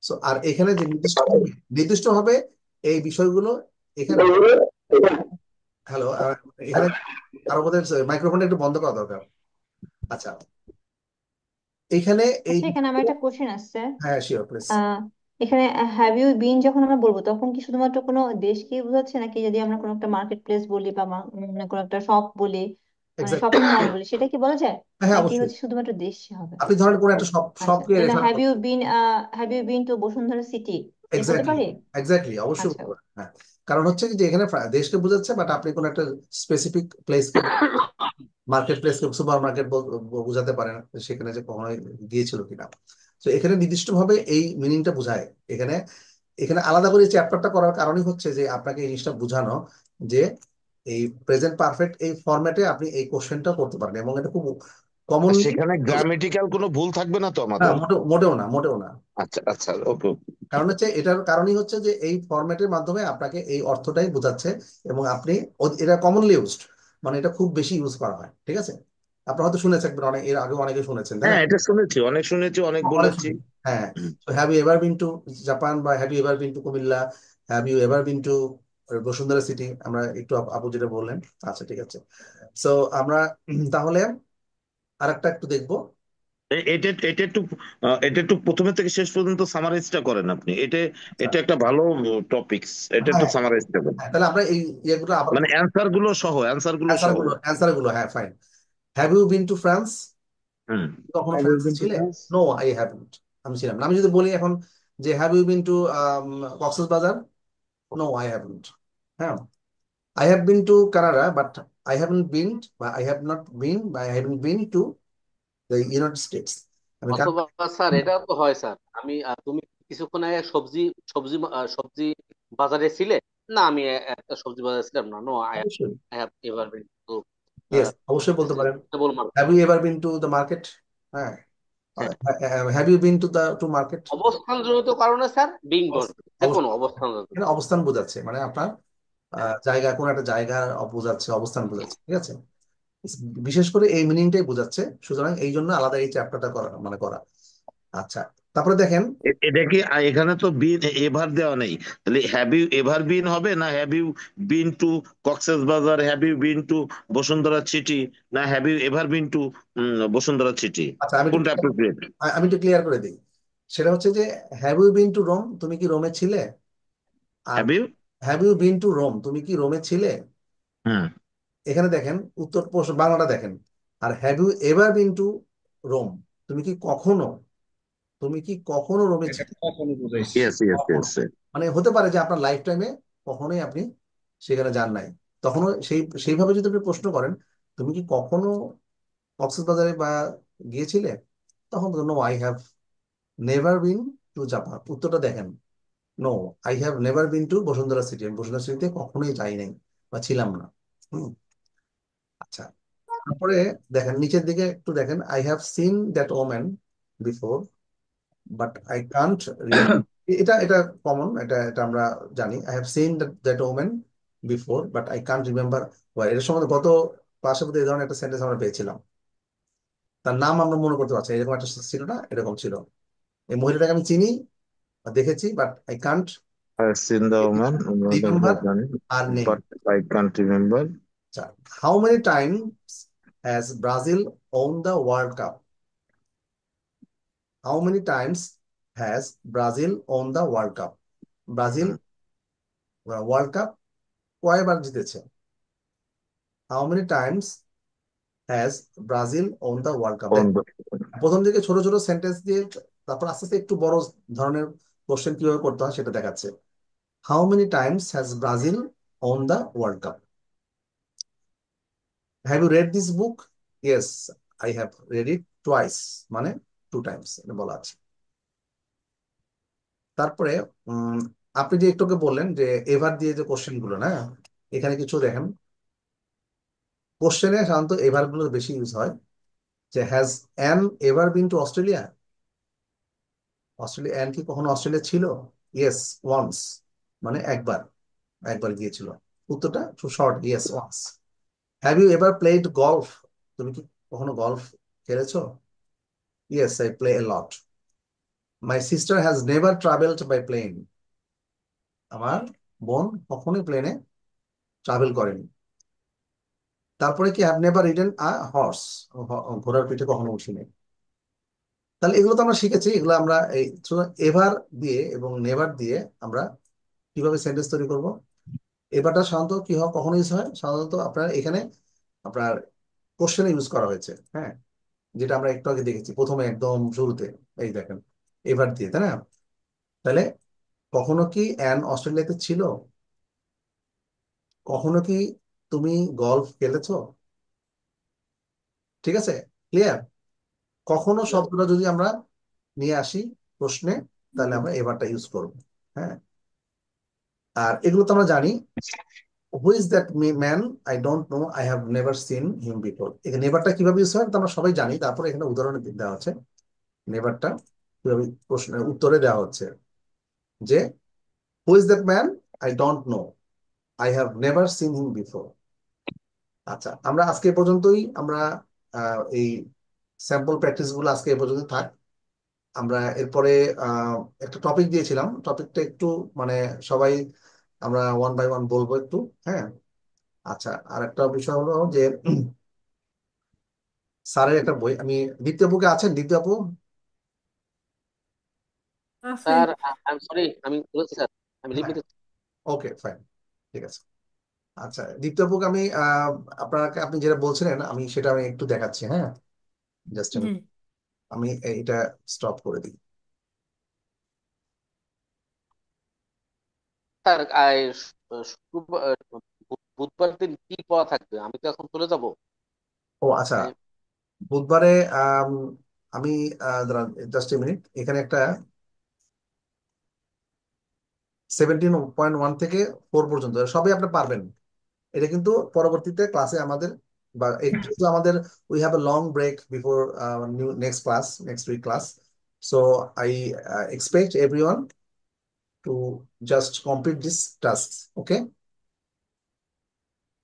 সো আর এখানে যে নির্দিষ্ট নির্দিষ্ট ভাবে এই বিষয়গুলো এখানে, হ্যালো, এখানে কারো বোধহয় মাইক্রোফোনটা একটু বন্ধ করা দরকার। আচ্ছা, এইখানে এই, আচ্ছা, এখানে আমার একটা কোশ্চেন আসছে। হ্যাঁ শিওর প্লিজ। আহ এখানে হ্যাভ ইউ বিন যখন আমরা বলবো তখন কি শুধুমাত্র কোনো দেশকে বোঝাচ্ছে, নাকি যদি আমরা কোনো একটা মার্কেট প্লেস বলি বা কোনো একটা শপ বলি, মানে এক্স্যাক্টলি, শপিং মল বলি, সেটা কি বলা যায়, হ্যাঁ নাকি অবশ্যই। হচ্ছে শুধুমাত্র দেশ হবে? আপনি ধরেন কোন একটা আচ্ছা, শপকে তাহলে রেফার করছেন। Have you been to Bashundhara City, এ বলতে এক্স্যাক্টলি, পারি? এক্স্যাক্টলি, অবশ্যই আচ্ছা। বলতে পারেন, হ্যাঁ। কারণ হচ্ছে কি যে এখানে দেশকে বোঝাচ্ছে, বাট আপনি কোন একটা স্পেসিফিক প্লেসকে, মার্কেট প্লেসকে, সুপার মার্কেট বোঝাতে পারেন, সেখানে যে কখনো গিয়েছিল কিনা। তো এখানে নির্দিষ্টভাবে এই মিনিংটা বোঝায়। এখানে এখানে আলাদা করে চ্যাপ্টারটা করার কারণই হচ্ছে যে আপনাকে এই জিনিসটা বোঝানো যে এই প্রেজেন্ট পারফেক্ট এই ফরম্যাটে আপনি এই কোশ্চেনটা করতে পারেন, এবং এটা খুব কমনলি। সেখানে গ্রামেটিক্যাল কোনো ভুল থাকবে না তো না, আমাদের? মোটেও না, মোটেও না। আচ্ছা আচ্ছা, ওকে। কারণ হচ্ছে, এটার কারণই হচ্ছে যে এই ফরম্যাটের মাধ্যমে আপনাকে এই অর্থটাই বোঝাচ্ছে, এবং আপনি এটা কমনলি ইউজড, মানে এটা খুব বেশি ইউজ করা হয়, ঠিক আছে। আপনারা হয়তো শুনেছেন, অনেক এর আগে অনেকে শুনেছেন, তাই না? হ্যাঁ, এটা শুনেছি, অনেক শুনেছি, অনেক অনেক বলেছি। শুনেছি, হ্যাঁ। Have you ever been to Japan, বা have you ever been to Comilla, have you ever been to Bashundhara City, আমরা একটু আপু যেটা বললেন। আচ্ছা, ঠিক আছে। সো আমরা তাহলে আরেকটা একটু দেখবো। এটা এটা একটু এটা একটু প্রথমে থেকে শেষ পর্যন্ত সামারাইজটা করেন আপনি। এটা আচ্ছা, এটা একটা ভালো টপিকস, এটা একটু হ্যাঁ, সামারাইজটা করেন। হ্যাঁ, তাহলে আমরা এই ইয়েগুলো আবার মানে অ্যান্সার গুলো সহ। অ্যান্সার গুলো, হ্যাঁ, fine. Have you been to France? Hmm. কখনো হ্যাভ ইউ ফ্রান্সে বিন টু ছিলে? ফ্রান্স? No, I haven't. আমি ছিলাম না। আমি যদি বলি এখন যে have you been to Cox's Bazar? No, I haven't. হ্যাঁ, I have been to Canada, but I haven't been, বা আই হ্যাভ নট বিন, বা I haven't been to the United states. আমি অথবা স্যার এটা তো হয় স্যার, আমি তুমি কিছুক্ষণ আগে সবজি সবজি সবজি বাজারে ছিলে? না, আমি একটা সবজি বাজারে ছিলাম না। নো, আই অবশ্যই, have ever been to yes, অবশ্যই বলতে পারেন। Vegetable market. Have you ever been to the market? হ্যাঁ, have you been to the to market? অবস্থানজনিত কারণে স্যার বিং বসবে, যে কোনো অবস্থানজনিত। এখানে অবস্থান বোঝাচ্ছে, মানে আপনার জায়গা, কোন একটা জায়গা বোঝাচ্ছে, অবস্থান বোঝাচ্ছে, ঠিক আছে। বিশেষ করে এই মিনিংটাই বোঝাচ্ছে, সুতরাং এই জন্য আলাদা এই চ্যাপ্টারটা করা, মানে করা। আচ্ছা, তারপরে দেখেন। এটা কি এখানে তো বিন এভার দেওয়া নেই, তাহলে হ্যাভ ইউ এভার বিন হবে, না have you been to Cox's Bazar, have you been to Bashundhara City, না have you ever been to Bashundhara City? আচ্ছা, কোনটা অ্যাপ্রোপ্রিয়েট? আমি একটু ক্লিয়ার করে দিই। সেটা হচ্ছে যে have you been to Rome? তুমি কি রোমে ছিলে? আর have you. Have you been to Rome? তুমি কি রোমে ছিলে? হুম। এখানে দেখেন উত্তর প্রশ্ন বাংলাটা দেখেন। আর have you ever been to Rome? তুমি কি কখনো, তুমি কি কখনো রোমে এটা ছিলে? কখনো বুঝাইছি। ইয়েস ইয়েস কখনো, ইয়েস। মানে হতে পারে যে আপনার লাইফ টাইমে কখনোই আপনি সেখানে যান নাই, তখনও সেইভাবে যদি আপনি প্রশ্ন করেন, তুমি কি কখনো কক্সবাজারে বা গিয়েছিলে, তখন no, I have never been to Japan. উত্তরটা দেখেন, no, I have never been to Bashundhara city. আমি বসুন্ধরা সিটিতে কখনোই যাই নাই বা ছিলাম না। হুম। আচ্ছা, তারপরে দেখেন নিচের দিকে একটু দেখেন, I have seen that woman before, but I can't remember. এটা এটা কমন, এটা এটা আমরা জানি। I have seen that woman before, but I can't remember where. এর সম্বন্ধে গত ক্লাসের মধ্যে এই ধরনের একটা সেন্টেন্স আমরা পেয়েছিলাম। তার নাম আমরা মনে করতে পারছি না। এরকম একটা ছিল না, এরকম ছিল, এই মহিলাটাকে আমি চিনি বা দেখেছি, but I can't I've seen the woman, remember her name. but I can't remember. How many times has Brazil won the world cup? How many times has Brazil won the world cup? Brazil world cup কয়বার জিতেছে? How many times has Brazil won the world cup? On the, প্রথম দিকে ছোট ছোট sentence দিয়ে, তারপর আস্তে আস্তে একটু বড় ধরনের কোশ্চেন কিভাবে করতে হয় সেটা দেখাচ্ছে। How many times has Brazil won the world cup? Have you read this book? Yes, I have read it twice, মানে টু টাইমস এটা বলা আছে। তারপরে আপনি যে একটুকে বললেন যে এভার দিয়ে যে কোশ্চেন গুলো না, এখানে কিছু দেখেন, কোশ্চেনে সাধারণত এভার গুলো বেশি ইউজ হয়। যে has an ever been to Australia, Australia, an কি কখনো অস্ট্রেলিয়া ছিল? ইয়েস, ওয়ান্স, মানে একবার, একবার গিয়েছিল। উত্তরটা খুব short, yes once. Have you ever played golf, তুমি কি কখনো গলফ খেলেছো? Yes, I play a lot. My sister has never travelled by plane, আমার বোন কখনোই প্লেনে ট্রাভেল করেনি। তারপরে কি have never ridden a horse, ঘোড়ার পিঠে কখনো উঠিনি। তাহলে এগুলো তো আমরা শিখেছি, এগুলো আমরা এই এভার দিয়ে এবং নেভার দিয়ে আমরা কিভাবে সেন্টেন্স তৈরি করব। এবারটা সাধারণত কি হয়, কখনো ইউজ হয় সাধারণত আপনার এখানে আপনার কোশ্চেনে ইউজ করা হয়েছে, হ্যাঁ, যেটা আমরা একটু আগে দেখেছি প্রথমে একদম শুরুতে। এই দেখেন, এভার দিয়ে, তাই না? তাহলে কখনো কি অ্যান অস্ট্রেলিয়াতে ছিল? কখনো কি তুমি গলফ খেলেছো? ঠিক আছে, ক্লিয়ার? কখনো শব্দটা যদি আমরা নিয়ে আসি প্রশ্নে, তাহলে আমরা এবারটা ইউজ করব। হ্যাঁ, আর এগুলো তো আমরা জানি। Who is that man, I don't know, I have never seen him before. এখানে নেভারটা কিভাবে ইউজ হয় তা আমরা সবাই জানি। তারপরে এখানে উদাহরণ দেওয়া হচ্ছে নেভারটা কিভাবে প্রশ্নের উত্তরে দেওয়া হচ্ছে যে who is that man, I don't know, I have never seen him before. আচ্ছা, আমরা আজকে এ পর্যন্তই আমরা এই স্যাম্পল প্র্যাকটিস গুলো আজকে এ পর্যন্ত থাক। আমরা এরপরে আহ, একটা টপিক দিয়েছিলাম, টপিকটা একটু মানে সবাই আমরা ওয়ান বাই ওয়ান বলবো একটু। হ্যাঁ, আচ্ছা, আর একটা বিষয় হলো যে স্যারের একটা বই, আমি দ্বিতীয় বুকে আছেন দ্বিতীয় আপু? আছে। স্যার, আই এম সরি, আমি বলেছি স্যার, আমি লিভ হ্যাঁ, নিতে। ওকে ফাইন, ঠিক আছে। আচ্ছা, দ্বিতীয় বুক আমি আপনাকে আপনি যেটা বলছিলেন আমি সেটা আমি একটু দেখাচ্ছি। হ্যাঁ, জাস্ট জি। আমি এটা স্টপ করে দিই। স্যার, শুক্রবার, বুধবার দিন কি পড়া থাকবে? আমি তো এখন চলে যাব। ও আচ্ছা, বুধবারে আমি জাস্ট এ মিনিট, এখানে একটা 17.1 থেকে 4 পর্যন্ত সবই আপনি পারবেন। এটা কিন্তু পরবর্তীতে ক্লাসে আমাদের বা যেহেতু আমাদের we have a long break before next class, next week class, so I expect everyone to just complete this task. Okay,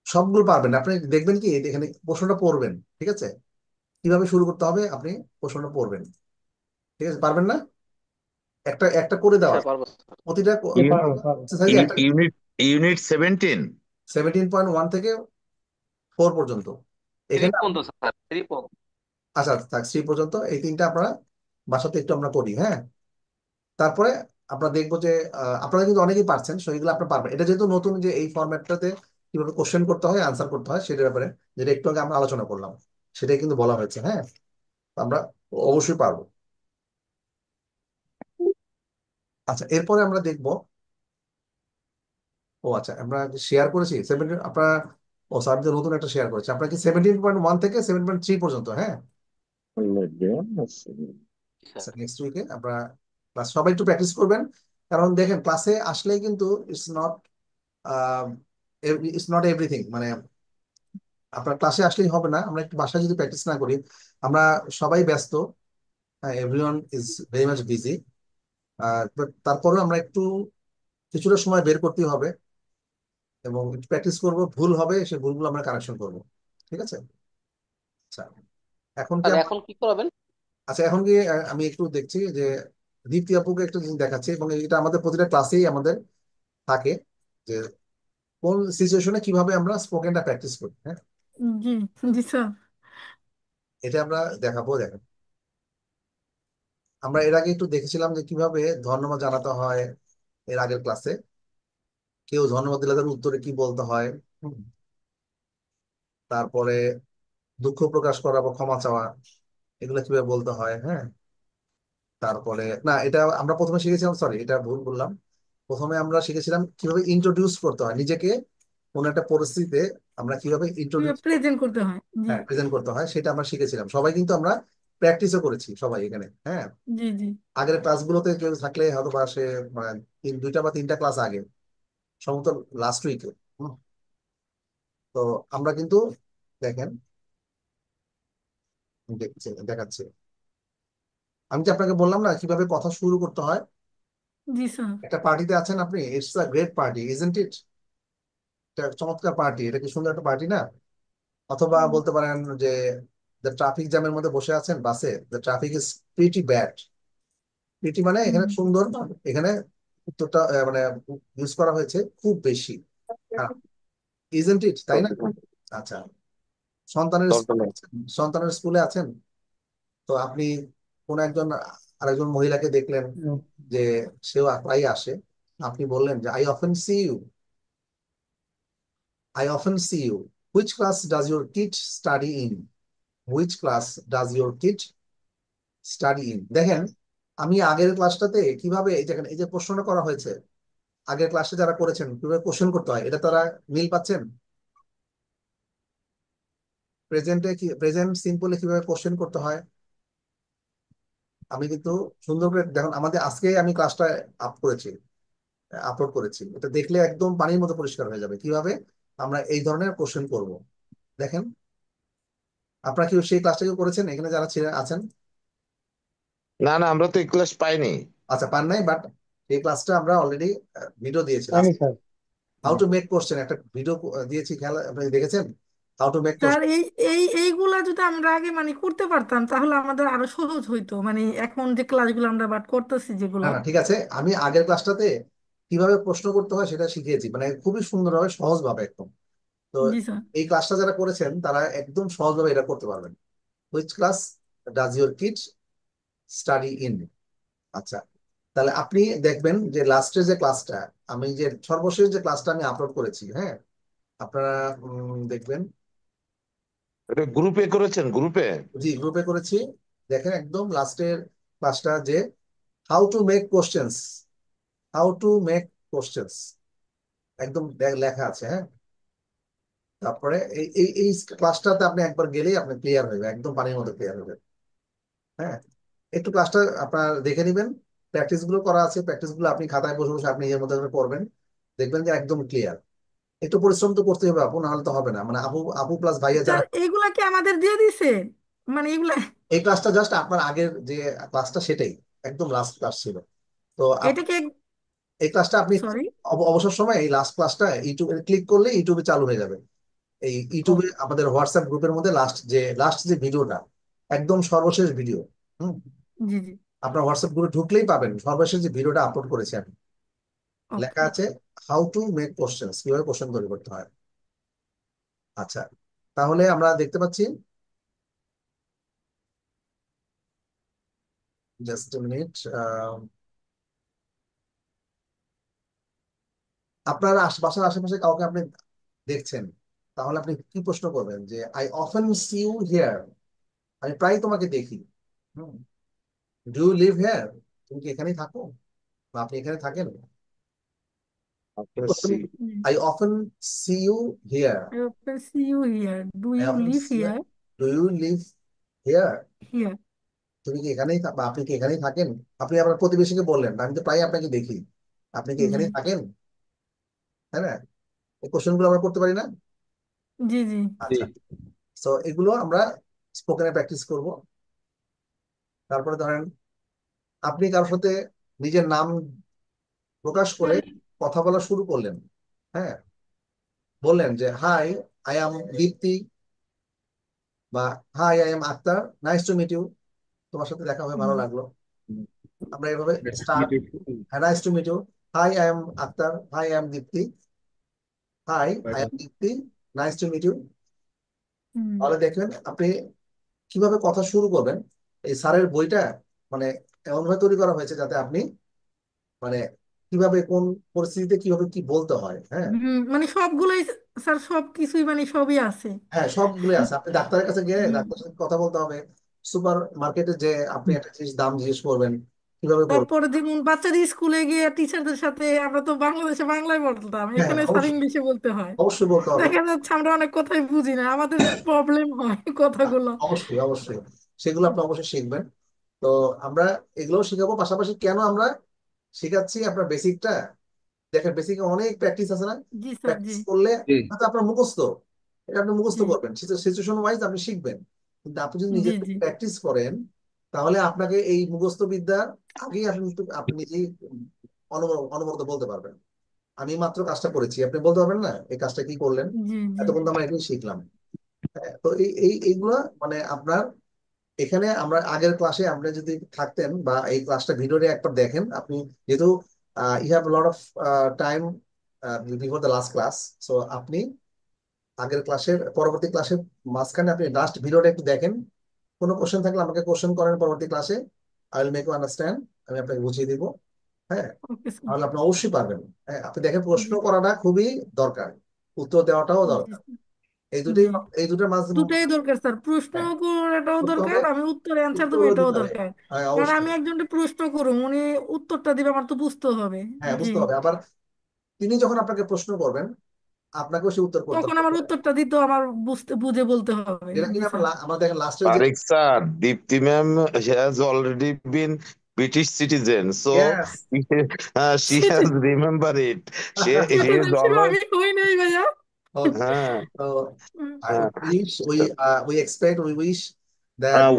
সবগুলো পারবেন আপনি, দেখবেন কি এখানে প্রশ্নটা পড়বেন। ঠিক আছে, কিভাবে শুরু করতে হবে আপনি প্রশ্নটা পড়বেন। ঠিক আছে, পারবেন না? একটা একটা করে জি দেওয়া স্যার, আছে। পারবো স্যার। প্রতিটা পারবো পারবো। এক্সারসাইজে একটা, ইউনিট ইউনিট 17। 17.1 থেকে 4 পর্যন্ত থ্রি এখানে পর্যন্ত স্যার, থ্রি পর্যন্ত। আচ্ছা থাক 3 পর্যন্ত, এই তিনটা আপনারা বাসাতে একটু আমরা করি। হ্যাঁ, তারপরে আমরা দেখবো যে আপনারা কিন্তু অনেকেই পারছেন, সেইগুলো আপনারা পারবেন। এটা যেহেতু নতুন, যে এই ফরম্যাটটাতে কিভাবে কোশ্চেন করতে হয়, আনসার করতে হয় সেটার ব্যাপারে যেটা একটু আগে আমরা আলোচনা করলাম, সেটাই কিন্তু বলা হয়েছে। হ্যাঁ, আমরা অবশ্যই পারবো। আচ্ছা, এরপরে আমরা দেখবো, ও আচ্ছা, আমরা শেয়ার করেছি 17 আপনারা, ও স্যার যে নতুন একটা শেয়ার করেছে আপনার কি 17.1 থেকে 7.3 পর্যন্ত। হ্যাঁ, জি স্যার। নেক্সট উইকে আমরা ক্লাস সবাই একটু প্র্যাকটিস করবেন। কারণ দেখেন ক্লাসে আসলেই কিন্তু ইটস নট এভরিথিং, মানে আপনার ক্লাসে আসলেই হবে না, আমরা একটু বাসায় যদি প্র্যাকটিস না করি। আমরা সবাই ব্যস্ত, everyone is very much busy, but তারপরেও আমরা একটু কিছুটা সময় বের করতেই হবে এবং একটু প্র্যাকটিস করব। ভুল হবে, সে ভুলগুলো আমরা কারেকশন করব। ঠিক আছে, আচ্ছা, এখন কি স্যার, এখন কি করাবেন? আচ্ছা, এখন কি আমি একটু দেখছি যে দীপ্তি আপুকে একটা জিনিস দেখাচ্ছি, এবং এটা আমাদের প্রতিটা ক্লাসেই আমাদের থাকে যে কোন সিচুয়েশনে কিভাবে আমরা স্পোকেনটা প্র্যাকটিস করি। হ্যাঁ, জি। জি স্যার। এটা আমরা দেখাবো। দেখেন, আমরা এর আগে একটু দেখেছিলাম যে কিভাবে ধন্যবাদ জানাতে হয় এর আগের ক্লাসে। কেউ ধন্যবাদ দিলে তার উত্তরে কি বলতে হয়। হুম, তারপরে দুঃখ প্রকাশ করা বা ক্ষমা চাওয়া, এগুলো কিভাবে বলতে হয়। হ্যাঁ, তারপরে না, এটা আমরা প্রথমে শিখেছিলাম, সরি এটা ভুল বললাম। প্রথমে আমরা শিখেছিলাম কিভাবে ইন্ট্রোডিউস করতে হয় নিজেকে, কোন একটা পরিস্থিতিতে আমরা কিভাবে ইন্ট্রোডিউস, প্রেজেন্ট করতে হয়। জি। হ্যাঁ, প্রেজেন্ট করতে হয়, সেটা আমরা শিখেছিলাম। সবাই কিন্তু আমরা প্র্যাকটিসও করেছি সবাই এখানে, হ্যাঁ। জি জি। আগের ক্লাসগুলোতে কেউ থাকলে হয়তো বা সে মানে 2টা বা 3টা ক্লাস আগে, সম্ভবত লাস্ট উইকে। তো আমরা কিন্তু দেখেন, দেখাচ্ছি। আমি যে আপনাকে বললাম না কিভাবে কথা শুরু করতে হয়। জি স্যার। একটা পার্টিতে আছেন আপনি, it's a great party isn't it? এটা চমৎকার পার্টি, এটা কি সুন্দর একটা পার্টি না? অথবা বলতে পারেন যে দ্য ট্রাফিক জ্যামের মধ্যে বসে আছেন বাসে, the traffic is pretty bad. Pretty মানে এখানে সুন্দর, এখানে উত্তরটা মানে ইউজ করা হয়েছে খুব বেশি, ইজন্ট ইট, তাই না? আচ্ছা, সন্তানের দরকার নেই। সন্তানের স্কুলে আছেন, তো আপনি কোন একজন আরেকজন মহিলাকে দেখলেন যে সেও প্রায় আসে, আপনি বললেন যে I often see you, which class does your kid study in, which class does your kid study in. দেখেন আমি আগের ক্লাসটাতে কিভাবে এই দেখেন এই যে প্রশ্নটা করা হয়েছে, আগের ক্লাসে যারা করেছেন কিভাবে কোশ্চেন করতে হয় এটা তারা মিল পাচ্ছেন। প্রেজেন্টে কি, প্রেজেন্ট সিম্পলে কিভাবে কোশ্চেন করতে হয় আমি কিন্তু সুন্দর করে দেখুন, আমাদের আজকে আমি ক্লাসটা আপ করেছি, আপলোড করেছি, এটা দেখলে একদম পানির মতো পরিষ্কার হয়ে যাবে কিভাবে আমরা এই ধরনের কোশ্চেন করব। দেখেন, আপনারা কি সেই ক্লাসটা কেউ করেছেন এখানে যারা ছিলেন আছেন? না না, আমরা তো এই ক্লাস পাইনি। আচ্ছা, পান নাই, বাট এই ক্লাসটা আমরা অলরেডি ভিডিও দিয়েছি, পাইনি sir. How to make question একটা ভিডিও দিয়েছি, খেয়াল আপনি দেখেছেন? How to make sir question. এইগুলা যদি আমরা আগে মানে করতে পারতাম তাহলে আমাদের আরো সহজ হইতো, মানে এখন যে ক্লাসগুলো আমরা বাট করতেছি না যেগুলা। না, ঠিক আছে, আমি আগের ক্লাসটাতে কিভাবে প্রশ্ন করতে হয় সেটা শিখিয়েছি, মানে খুবই সুন্দরভাবে সহজভাবে একদম। তো জি স্যার। এই ক্লাসটা যারা করেছেন তারা একদম সহজভাবে এটা করতে পারবেন। Which class does your kid study in. আচ্ছা, তাহলে আপনি দেখবেন যে লাস্টের যে ক্লাসটা, আমি যে সর্বশেষ যে ক্লাসটা আমি আপলোড করেছি, হ্যাঁ, আপনারা দেখবেন। এটা গ্রুপে করেছেন, গ্রুপে? জি, গ্রুপে করেছি। দেখেন একদম লাস্টের ক্লাসটা যে how to make questions, how to make questions একদম লেখা আছে, হ্যাঁ। তারপরে এই এই এই ক্লাসটাতে আপনি একবার গেলেই আপনি ক্লিয়ার হয়ে যাবে, একদম পানির মতো ক্লিয়ার হবে, হ্যাঁ। একটু ক্লাসটা আপনার দেখে নিবেন, প্র্যাকটিস গুলো করা আছে, প্র্যাকটিস গুলো আপনি খাতায় বসে বসে আপনি এর মধ্যে করে পড়বেন, দেখবেন যে একদম ক্লিয়ার। একটু পরিশ্রম তো করতে হবে আপু, নাহলে তো হবে না, মানে আপু আপু প্লাস ভাইয়া স্যার যারা। এইগুলা কি আমাদের দিয়ে দিছে, মানে এগুলা? এই ক্লাসটা জাস্ট আপনার আগের যে ক্লাসটা সেটাই, একদম লাস্ট ক্লাস ছিল। তো এটাকে, এই ক্লাসটা আপনি সরি। অবসর সময় এই লাস্ট ক্লাসটা ইউটিউবে ক্লিক করলে ইউটিউবে চালু হয়ে যাবে। এই ইউটিউবে আমাদের হোয়াটসঅ্যাপ গ্রুপের মধ্যে লাস্ট যে ভিডিওটা, একদম সর্বশেষ ভিডিও। হুম, জি জি। আপনার হোয়াটসঅ্যাপ গ্রুপে ঢুকলেই পাবেন সর্বশেষ যে ভিডিওটা আপলোড করেছি আমি, লেখা ওকে। আছে হাউ টু মেক কোশ্চেন, কিভাবে কোশ্চেন তৈরি করতে হয়। আচ্ছা, তাহলে আমরা দেখতে পাচ্ছি, জাস্ট মিনিট, আপনার বাসার আশেপাশে কাউকে আপনি দেখছেন, তাহলে আপনি কি প্রশ্ন করবেন যে I often see you here, আমি প্রায় তোমাকে দেখি। ডু ইউ লিভ হিয়ার, তুমি কি এখানেই থাকো, বা আপনি এখানে থাকেন? আপনার see. I often see you here, I often see you here. Do I you often live see, here? Do you live here, Here. তুমি কি এখানেই বা আপনি কি এখানেই থাকেন? আপনি আপনার প্রতিবেশীকে বললেন আমি তো প্রায় আপনাকে দেখি, আপনি কি জি এখানেই থাকেন, তাই না? এই কোশ্চেন গুলো আমরা করতে পারি না? জি জি। জি। আচ্ছা, তো এগুলো আমরা স্পোকেনে প্র্যাকটিস করব। তারপরে ধরেন আপনি কারোর সাথে নিজের নাম প্রকাশ করে কথা বলা শুরু করলেন, হ্যাঁ, বললেন যে হাই আই এম দীপ্তি, বা hi I am Akter, nice to meet you, তোমার সাথে দেখা হয়ে ভালো লাগলো। আমরা এভাবে start, nice to meet you, hi I am Akter, hi I am Dipti, hi I am Dipti, nice to meet you. তাহলে দেখবেন আপনি কিভাবে কথা শুরু করবেন। এই স্যারের বইটা মানে এমন ভাবে তৈরি করা হয়েছে যাতে আপনি মানে কিভাবে কোন পরিস্থিতিতে কিভাবে কি বলতে হয়, হ্যাঁ। মানে সবগুলোই, স্যার সব কিছুই মানে সবই আছে। হ্যাঁ, সবগুলো আছে, আপনি ডাক্তারের কাছে গিয়ে হুম। ডাক্তারের সাথে কথা বলতে হবে, সুপার মার্কেটে যে আপনি একটা জিনিস দাম জিজ্ঞেস করবেন, কিভাবে করবেন। তারপরে যেমন বাচ্চাদের স্কুলে গিয়ে টিচারদের সাথে, আমরা তো বাংলাদেশে বাংলায় বলতাম, হ্যাঁ, এখানে স্যার অবশ্যই, ইংলিশে বলতে হয়। অবশ্যই বলতে হবে। দেখা যাচ্ছে আমরা অনেক কথাই বুঝি না, আমাদের প্রবলেম হয় কথাগুলো। অবশ্যই অবশ্যই, সেগুলো আপনি অবশ্যই শিখবেন। তো আমরা এগুলো শিখাবো, পাশাপাশি কেন আমরা শিখাচ্ছি আপনার বেসিকটা। দেখেন বেসিকে অনেক প্র্যাকটিস আছে না, জি স্যার, জি প্র্যাকটিস করলে জি হয়তো আপনার মুখস্থ, এটা আপনি মুখস্থ জি করবেন, সিচুয়েশন ওয়াইজ আপনি শিখবেন, কিন্তু আপনি যদি নিজে জি জি প্র্যাকটিস করেন তাহলে আপনাকে এই মুখস্থ বিদ্যার আগেই আপনি নিজেই অনবরত বলতে পারবেন। আমি মাত্র কাজটা করেছি, আপনি বলতে পারবেন না এই কাজটা কি করলেন, জি জি এতক্ষণ তো আমরা এটাই শিখলাম। হ্যাঁ, তো এইগুলা মানে আপনার এখানে আমরা আগের ক্লাসে আপনি যদি থাকতেন বা এই ক্লাসটা ভিডিওতে একবার দেখেন আপনি, যেহেতু you have lot of time before the last class, so আপনি আগের ক্লাসের পরবর্তী ক্লাসের মাঝখানে আপনি লাস্ট ভিডিওটা একটু দেখেন। কোনো কোশ্চেন থাকলে আমাকে কোশ্চেন করেন পরবর্তী ক্লাসে, I will make you understand, আমি আপনাকে বুঝিয়ে দিব। হ্যাঁ, ওকে স্যার। তাহলে আপনি অবশ্যই পারবেন। হ্যাঁ, আপনি দেখেন প্রশ্ন জি করাটা খুবই দরকার, উত্তর দেওয়াটাও জি দরকার। এই দুটোই, জি এই দুটোর মাঝে। দুটাই দরকার স্যার, প্রশ্ন হ্যাঁ, করাটাও করতে হবে, দরকার, আমি উত্তর অ্যান্সার দেবো উত্তরও এটাও দিতে হবে। দরকার। হ্যাঁ কারণ আমি অবশ্যই। একজনকে প্রশ্ন করুম, উনি উত্তরটা দিবে, আমার তো বুঝতে হবে। হ্যাঁ জি, বুঝতে হবে, আবার তিনি যখন আপনাকে প্রশ্ন করবেন আপনাকেও সে উত্তর করতে তখন হবে। আমার উত্তরটা দিতেও আমার বুঝে বলতে হবে। যেটা জি কিনা আমরা স্যার। আমরা দেখেন লাস্টের যে, Tariq sir, Deepti ma'am has already been British citizen, so yes she has remembered it. He is citizenship always, আমি হই নাই ভাইয়া। ওকে। uh, তো হুম, we uh, wish, we expect, we wish that uh,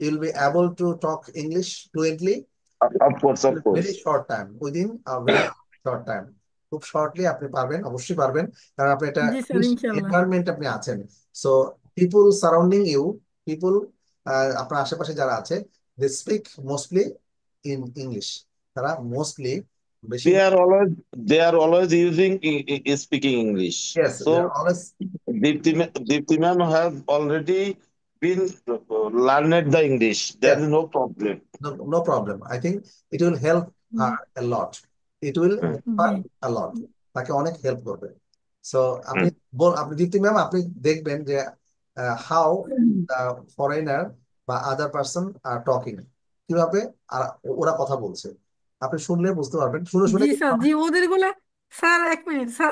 you'll be able to talk English fluently of in a very course. short time, within a very short time। খুব shortly আপনি পারবেন, অবশ্যই পারবেন, কারণ আপনি একটা জি স্যার, ইংলিশ ইনশাল্লাহ। এনভায়রনমেন্ট আপনি আছেন। So people surrounding you, people আপনার আশেপাশে যারা আছে, they speak mostly in English, তারা মোস্টলি বেশি। They are always using speaking English. Yes, So they are always. Deepti ma'am have already been learned the English. There yes, is no problem. no problem, I think it will help her G a lot, it will Hmm, help her G a lot, তাকে অনেক help করবে। So আপনি hmm. আপনি দীপ্তি ma'am আপনি দেখবেন যে how foreigner বা other person are talking, কিভাবে আর ওরা কথা বলছে, আপনি শুনলে বুঝতে পারবেন, শুনে শুনে জি কিন্তু স্যার, জি ওদের গুলা, স্যার এক মিনিট স্যার,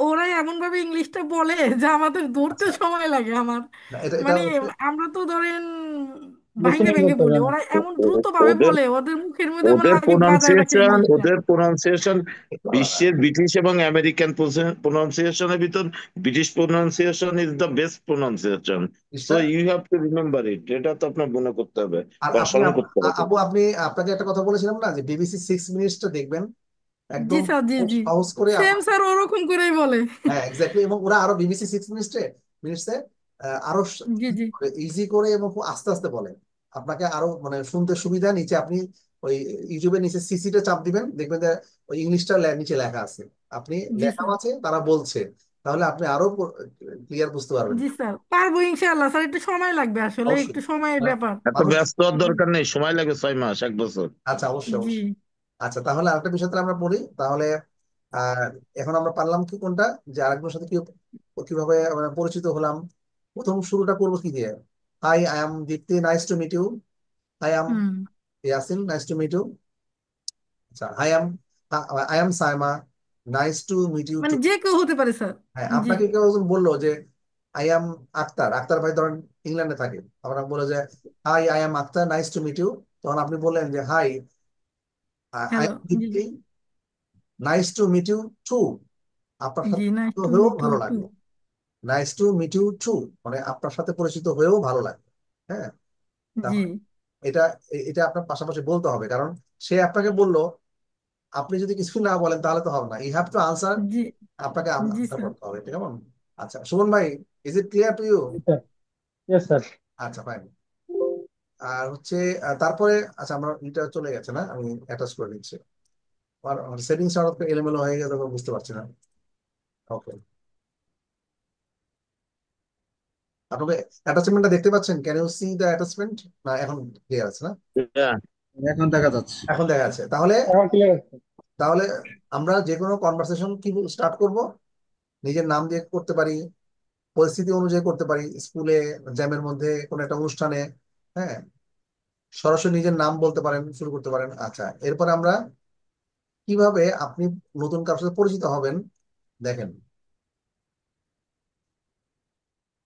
ওরাই এমন ভাবে ইংলিশটা বলে যে আমাদের ধরতে আচ্ছা, সময় লাগে আমার। না, এটা মানে হচ্ছে আমরা তো ধরেন ভাইঙ্গে লিসেনিং ভেঙে করতে বলি, হবে না। ওরা এমন দ্রুত ভাবে ওদের বলে, ওদের মুখের মধ্যে মনে ওদের লাগে বাজায় রাখে প্রোনাউন্সিয়েশন ইংলিশটা। বিশ্বের ব্রিটিশ এবং আমেরিকান প্রোনাউন্সিয়েশনের ভিতর British pronunciation is the best pronunciation. So জিনিসটা। You have to remember it, এটা তো আপনার মনে করতে হবে আর বা আপনি স্মরণ করতে হবে। আপু, আপনি আপনাকে একটা কথা বলেছিলাম না যে বিবিসি 6 মিনিটসটা দেখবেন, জি একদম স্যার, জি জি সহজ করে। সেম স্যার, ওরকম করেই বলে। হ্যাঁ এক্স্যাক্টলি, এবং ওরা আরো বিবিসি 6 মিনিটসে মিনিটসে আরো জি জি ইজি করে এবং খুব আস্তে আস্তে বলে, আপনাকে আরো মানে শুনতে সুবিধা। নিচে আপনি ওই ইউটিউবের নিচে সিসিটা চাপ দিবেন, দেখবেন যে ওই ইংলিশটা নিচে লেখা আছে, আপনি জি লেখাও স্যার, আছে তারা বলছে, তাহলে আপনি আরো ক্লিয়ার বুঝতে পারবেন। জি স্যার পারবো ইনশাআল্লাহ স্যার, একটু সময় লাগবে, আসলে অবশ্যই। একটু সময়ের ব্যাপার। এত মানুষ। ব্যস্ত হওয়ার দরকার নেই, সময় লাগে 6 মাস 1 বছর। আচ্ছা অবশ্যই জি অবশ্যই। আচ্ছা তাহলে আরেকটা বিষয় তাহলে আমরা পড়ি তাহলে। আহ এখন আমরা পারলাম কি কোনটা, যে আরেকজনের সাথে কি কিভাবে মানে পরিচিত হলাম। প্রথম শুরুটা করবো কি দিয়ে, hi I am Dipti, nice to meet you. Hi I am hmm, Yasin, nice to meet you. আচ্ছা I am Saima, nice to meet you too. মানে যে কেউ হতে পারে স্যার। হ্যাঁ, জি আপনাকে কেউ একজন বললো যে আই এম আক্তার, আক্তার ভাই ধরেন ইংল্যান্ডে থাকে, আপনাকে বলে যে hi I am Akter, nice to meet you, তখন আপনি বললেন যে হাই আই হ্যালো, এম জি জি Dipti, nice to meet you too, আপনার জি, সাথে নাইস পরিচিত টু হয়েও মিট ইউ ভালো টু। লাগলো। Nice to meet you too, মানে আপনার সাথে পরিচিত হয়েও ভালো লাগলো। হ্যাঁ, জি তাহলে এটা এটা আপনার পাশাপাশি বলতে হবে, কারণ সে আপনাকে বললো, আপনি যদি কিছু না বলেন তাহলে তো হবে না, ইউ হ্যাভ টু আনসার, জি আপনাকে জি আনসার স্যার। করতে হবে, ঠিক আছে? আচ্ছা সুমন ভাই, is it clear to you? Sir, yes sir. আচ্ছা ফাইন। আর হচ্ছে তারপরে আচ্ছা আমরা এটা চলে গেছে না, আমি অ্যাটাচ করে দিচ্ছি, আমার সেটিংস এলোমেলো হয়ে গেছে, তখন বুঝতে পারছি না। ওকে, আপনাকে অ্যাটাচমেন্টটা দেখতে পাচ্ছেন, can you see the attachment, না এখন ক্লিয়ার আছে না? Yeah. এখন দেখা যাচ্ছে। এখন দেখা যাচ্ছে, তাহলে এখন ক্লিয়ার আছে। তাহলে আমরা যে কোনো কনভারসেশন কি স্টার্ট করব, নিজের নাম দিয়ে করতে পারি, পরিস্থিতি অনুযায়ী করতে পারি, স্কুলে, জ্যামের মধ্যে, কোনো একটা অনুষ্ঠানে। হ্যাঁ, সরাসরি নিজের নাম বলতে পারেন, শুরু করতে পারেন। আচ্ছা এরপরে আমরা কিভাবে আপনি নতুন কারোর সাথে পরিচিত হবেন, দেখেন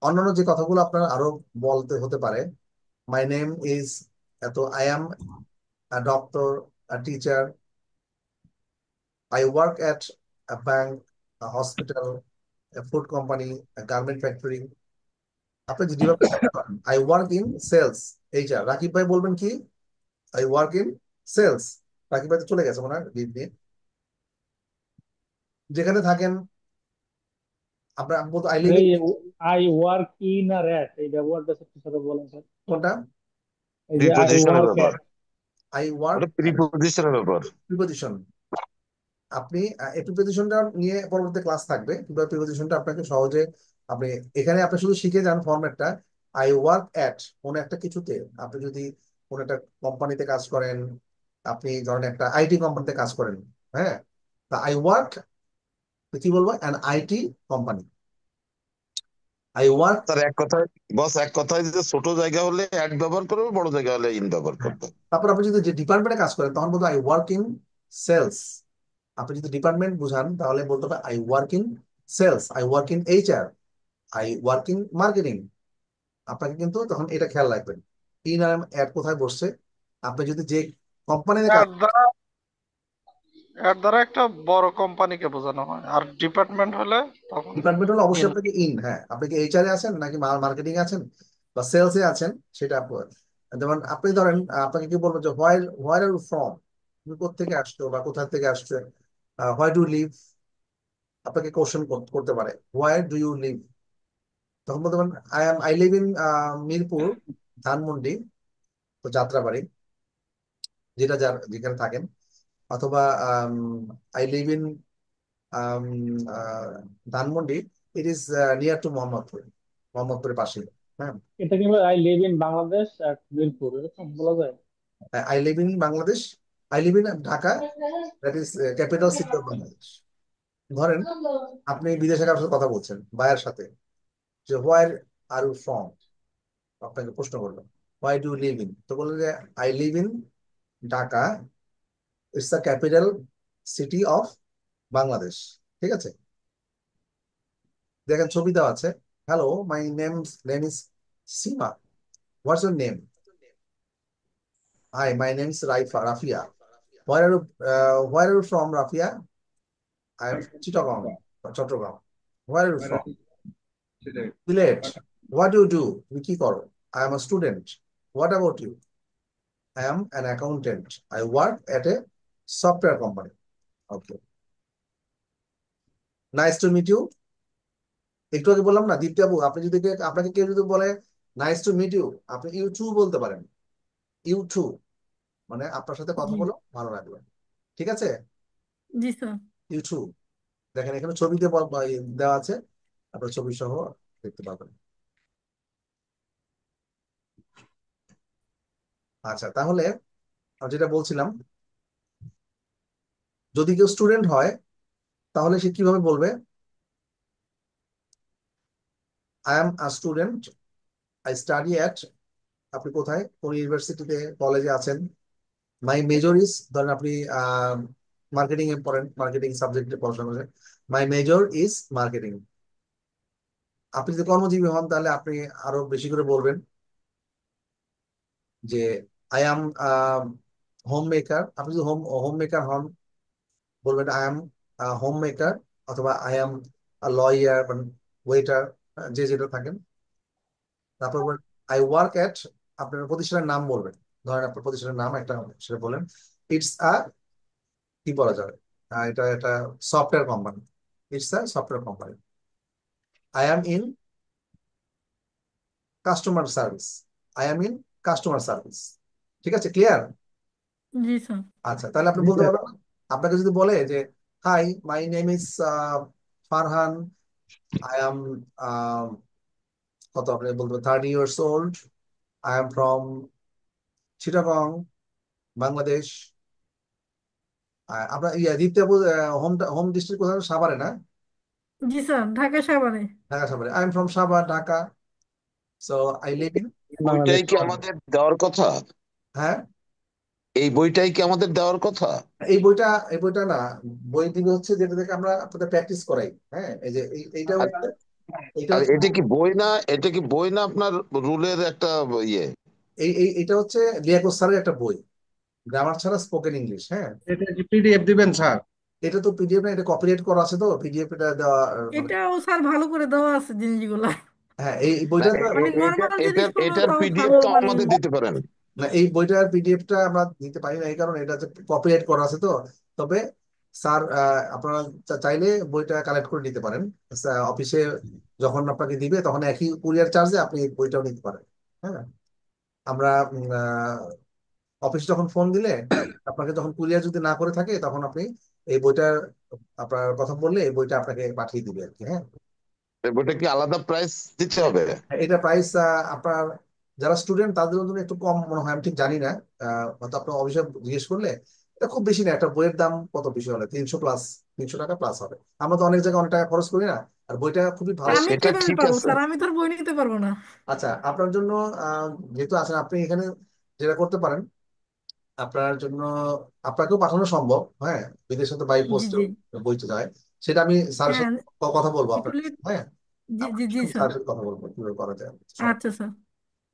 অন্যান্য যে কথাগুলো আপনার আরো বলতে হতে পারে, মাই নেম ইজ এত, I am a doctor, a teacher, I work at a bank, a hospital, a food company, a garment factory. আপনি যদি I work in sales, HR, Rakib ভাই বলবেন কি I work in sales. Rakib ভাই তো চলে গেছে মনে হয় লিভ নিয়ে। যেখানে থাকেন আপনার বলতো আই লিভ এই ইন, আই ওয়ার্ক ইন আর এট এই ব্যবহারটা একটু সাথে বলেন স্যার। কোনটা? এই যে আই প্রিপোজিশনের ওয়ার্ক ব্যাপার, এট। আই ওয়ার্ক ওটা প্রিপোজিশনের ব্যাপার। প্রিপোজিশন। আপনি এই প্রিপোজিশনটা নিয়ে পরবর্তী ক্লাস থাকবে, কিংবা প্রিপোজিশনটা আপনাকে সহজে আপনি এখানে আপনি শুধু শিখে যান ফরম্যাটটা। আই ওয়ার্ক অ্যাট কোন একটা কিছুতে, আপনি যদি কোন একটা কোম্পানিতে কাজ করেন, আপনি ধরেন একটা আইটি কোম্পানিতে কাজ করেন, হ্যাঁ, তা আই ওয়ার্ক, কি বলবো, an IT company, I work. তার এক কথায়, বস এক কথায় যে ছোট জায়গা হলে অ্যাট ব্যবহার করবে, বড় জায়গা হলে ইন ব্যবহার হ্যাঁ, করবে। তারপর আপনি যদি যে ডিপার্টমেন্টে কাজ করেন তখন বলতে আই ওয়ার্ক ইন সেলস। আপনি যদি ডিপার্টমেন্ট বুঝান তাহলে বলতে হবে I work in sales, I work in HR, I work in marketing. আপনাকে কিন্তু তখন এটা খেয়াল রাখবেন ইন আর অ্যাড কোথায় বসছে। আপনি যদি যে কোম্পানিতে কাজ, এর দ্বারা এর দ্বারা একটা বড় কোম্পানিকে বোঝানো হয়, আর ডিপার্টমেন্ট হলে তখন ডিপার্টমেন্ট হলে অবশ্যই ইন। আপনাকে ইন, হ্যাঁ, আপনি কি এইচআর এ আছেন নাকি মার্কেটিং আছেন বা সেলস এ আছেন সেটা যেমন আপনি ধরেন আপনাকে কি বলবো যে হোয়ার আর ইউ ফ্রম, তুমি কোথেকে আসছো বা কোথা থেকে আসছো, হোয়াই ডু লিভ, আপনাকে কোশ্চেন করতে পারে হোয়াই ডু ইউ লিভ, তখন বলতে পারেন I live in Mirpur, Dhanmondi, তো যাত্রাবাড়ি, যেটা যার যেখানে থাকেন, অথবা I live in Dhanmondi, it is near to Mohammadpur, মোহাম্মদপুরের পাশে। হ্যাঁ, এটা কি I live in Bangladesh at Mirpur এরকম বলা যায়? I live in Bangladesh, I live in Dhaka, that is capital city of Bangladesh. ধরেন আপনি বিদেশে কারোর সাথে কথা বলছেন ভাইয়ের সাথে, যে হোয়ার আর ইউ ফ্রম, আপনাকে প্রশ্ন করলো হোয়াই ডু লিভ ইন, তো বললেন যে I live in Dhaka, it's the capital city of Bangladesh. ঠিক আছে, দেখেন ছবি দেওয়া আছে, hello my name is Seema, what's your name, hi my name is Rafia, where are you from, Rafia? I am from Chittagong, Chattogram. Where are you from? Silet. What do you do? তুমি কি করো? I am a student. What about you? I am an accountant. I work at a software company. Okay. Nice to meet you. একটু আগে বললাম না দীপ্তি আপু, আপনি যদি আপনাকে কেউ যদি বলে নাইস টু মিট ইউ, আপনি ইউ টু বলতে পারেন, ইউ টু, মানে আপনার সাথে কথা জি। বলো ভালো লাগলো। ঠিক আছে, জি স্যার। You two. দেখেন এখানে ছবিতে দেওয়া আছে, আপনার ছবি সহ দেখতে পাবেন। আচ্ছা, তাহলে আমি যেটা বলছিলাম, যদি কেউ স্টুডেন্ট হয় তাহলে সে কিভাবে বলবে, I am a student, I study at, আপনি কোথায় কোন ইউনিভার্সিটিতে কলেজে আছেন, মাই মেজর ইজ, ধরেন আপনি মার্কেটিং এ পড়েন, মার্কেটিং সাবজেক্টে পড়াশোনা করেন, মাই মেজর ইজ মার্কেটিং। আপনি যদি কর্মজীবী হন তাহলে আপনি আরো বেশি করে বলবেন যে আই এম হোম মেকার। আপনি যদি হোম মেকার হন বলবেন আই এম হোম মেকার, অথবা আই এম লয়ার, ওয়েটার, যে যেটা থাকেন। তারপর আই ওয়ার্ক এট, আপনার প্রতিষ্ঠানের নাম বলবেন, ধরেন আপনার প্রতিষ্ঠানের নাম একটা সেটা বলেন, ইটস আ, কি বলা যাবে, এটা একটা software company, it's a software company. I am in customer service, I am in customer service. ঠিক আছে, ক্লিয়ার? জি স্যার। আচ্ছা, তাহলে আপনি জি বলতে স্যার। পারবেন না? আপনাকে যদি বলে যে high my name is Farhan, I am কত, আপনি বলতে 30 years old, I am from Chittagong, Bangladesh. আপনার দ্বিতীয় হোম হোম ডিস্ট্রিক্ট কোথায়, সাভারে না? জি স্যার, ঢাকা সাভারে। ঢাকা সাভারে, I am from Savar, Dhaka. So I live in, Bangladesh. বইটাই কি আমাদের দেওয়ার কথা? হ্যাঁ, এই বইটাই কি আমাদের দেওয়ার কথা? এই বইটা না, বই দিবে হচ্ছে যেটা থেকে আমরা আপনাদের প্র্যাকটিস করাই। হ্যাঁ, এই যে এইটা আর হচ্ছে, এইটা আর হচ্ছে এটা কি বই না, এটা কি বই না আপনার রুলের একটা ইয়ে? এটা হচ্ছে লিয়াকত স্যারের একটা বই, গ্রামার ছাড়া স্পোকেন ইংলিশ। হ্যাঁ, এটা কি পিডিএফ দিবেন স্যার? এটা তো পিডিএফ না, এটা কপিরাইট করা আছে, তো পিডিএফ এটা দেওয়া মানে এটাও স্যার ভালো করে দেওয়া আছে জিনিসগুলা, হ্যাঁ এই না বইটা মানে এটা নর্মাল এটার জিনিসগুলো এটার তাও পিডিএফ ভালো তো মানে। আমাদের দিতে পারেন। না, এই বইটার পিডিএফটা আমরা দিতে পারি না, এই কারণে এটা কপিরাইট করা আছে তো। তবে স্যার আপনারা চাইলে বইটা কালেক্ট করে নিতে পারেন অফিসে, যখন আপনাকে দিবে তখন একই কুরিয়ার চার্জে আপনি বইটাও নিতে পারেন। হ্যাঁ, আমরা অফিস যখন ফোন দিলে, আপনাকে যখন কুরিয়ার যদি না করে থাকে তখন আপনি এই বইটা আপনার কথা বললে এই বইটা আপনাকে পাঠিয়ে দিবে আর কি। হ্যাঁ, এই বইটা কি আলাদা প্রাইস দিতে হবে? এটা প্রাইস আপনার যারা স্টুডেন্ট তাদের জন্য একটু কম মনে হয়, আমি ঠিক জানি না। হয়তো আপনার অফিসে জিজ্ঞেস করলে, এটা খুব বেশি না, একটা বইয়ের দাম কত বেশি হলে 300+, 300 টাকা প্লাস হবে। আমরা তো অনেক জায়গায় অনেক টাকা খরচ করি না, আর বইটা খুবই ভালো। আমি সেটা কিভাবে ঠিক পাবো আছে। স্যার, আমি তো আর বই নিতে পারবো না। আচ্ছা, আপনার জন্য যেহেতু আছেন আপনি এখানে, যেটা করতে পারেন আপনার জন্য, আপনাকেও পাঠানো সম্ভব। হ্যাঁ, বিদেশে তো বাই জি পোস্ট জি। বইতে যায়, সেটা আমি স্যারের হ্যাঁ, সাথে কথা বলবো একটু আপনার। লেট। হ্যাঁ, জি জি জি স্যার। স্যারের সাথে কথা বলবো কিভাবে করা যায়। আচ্ছা স্যার।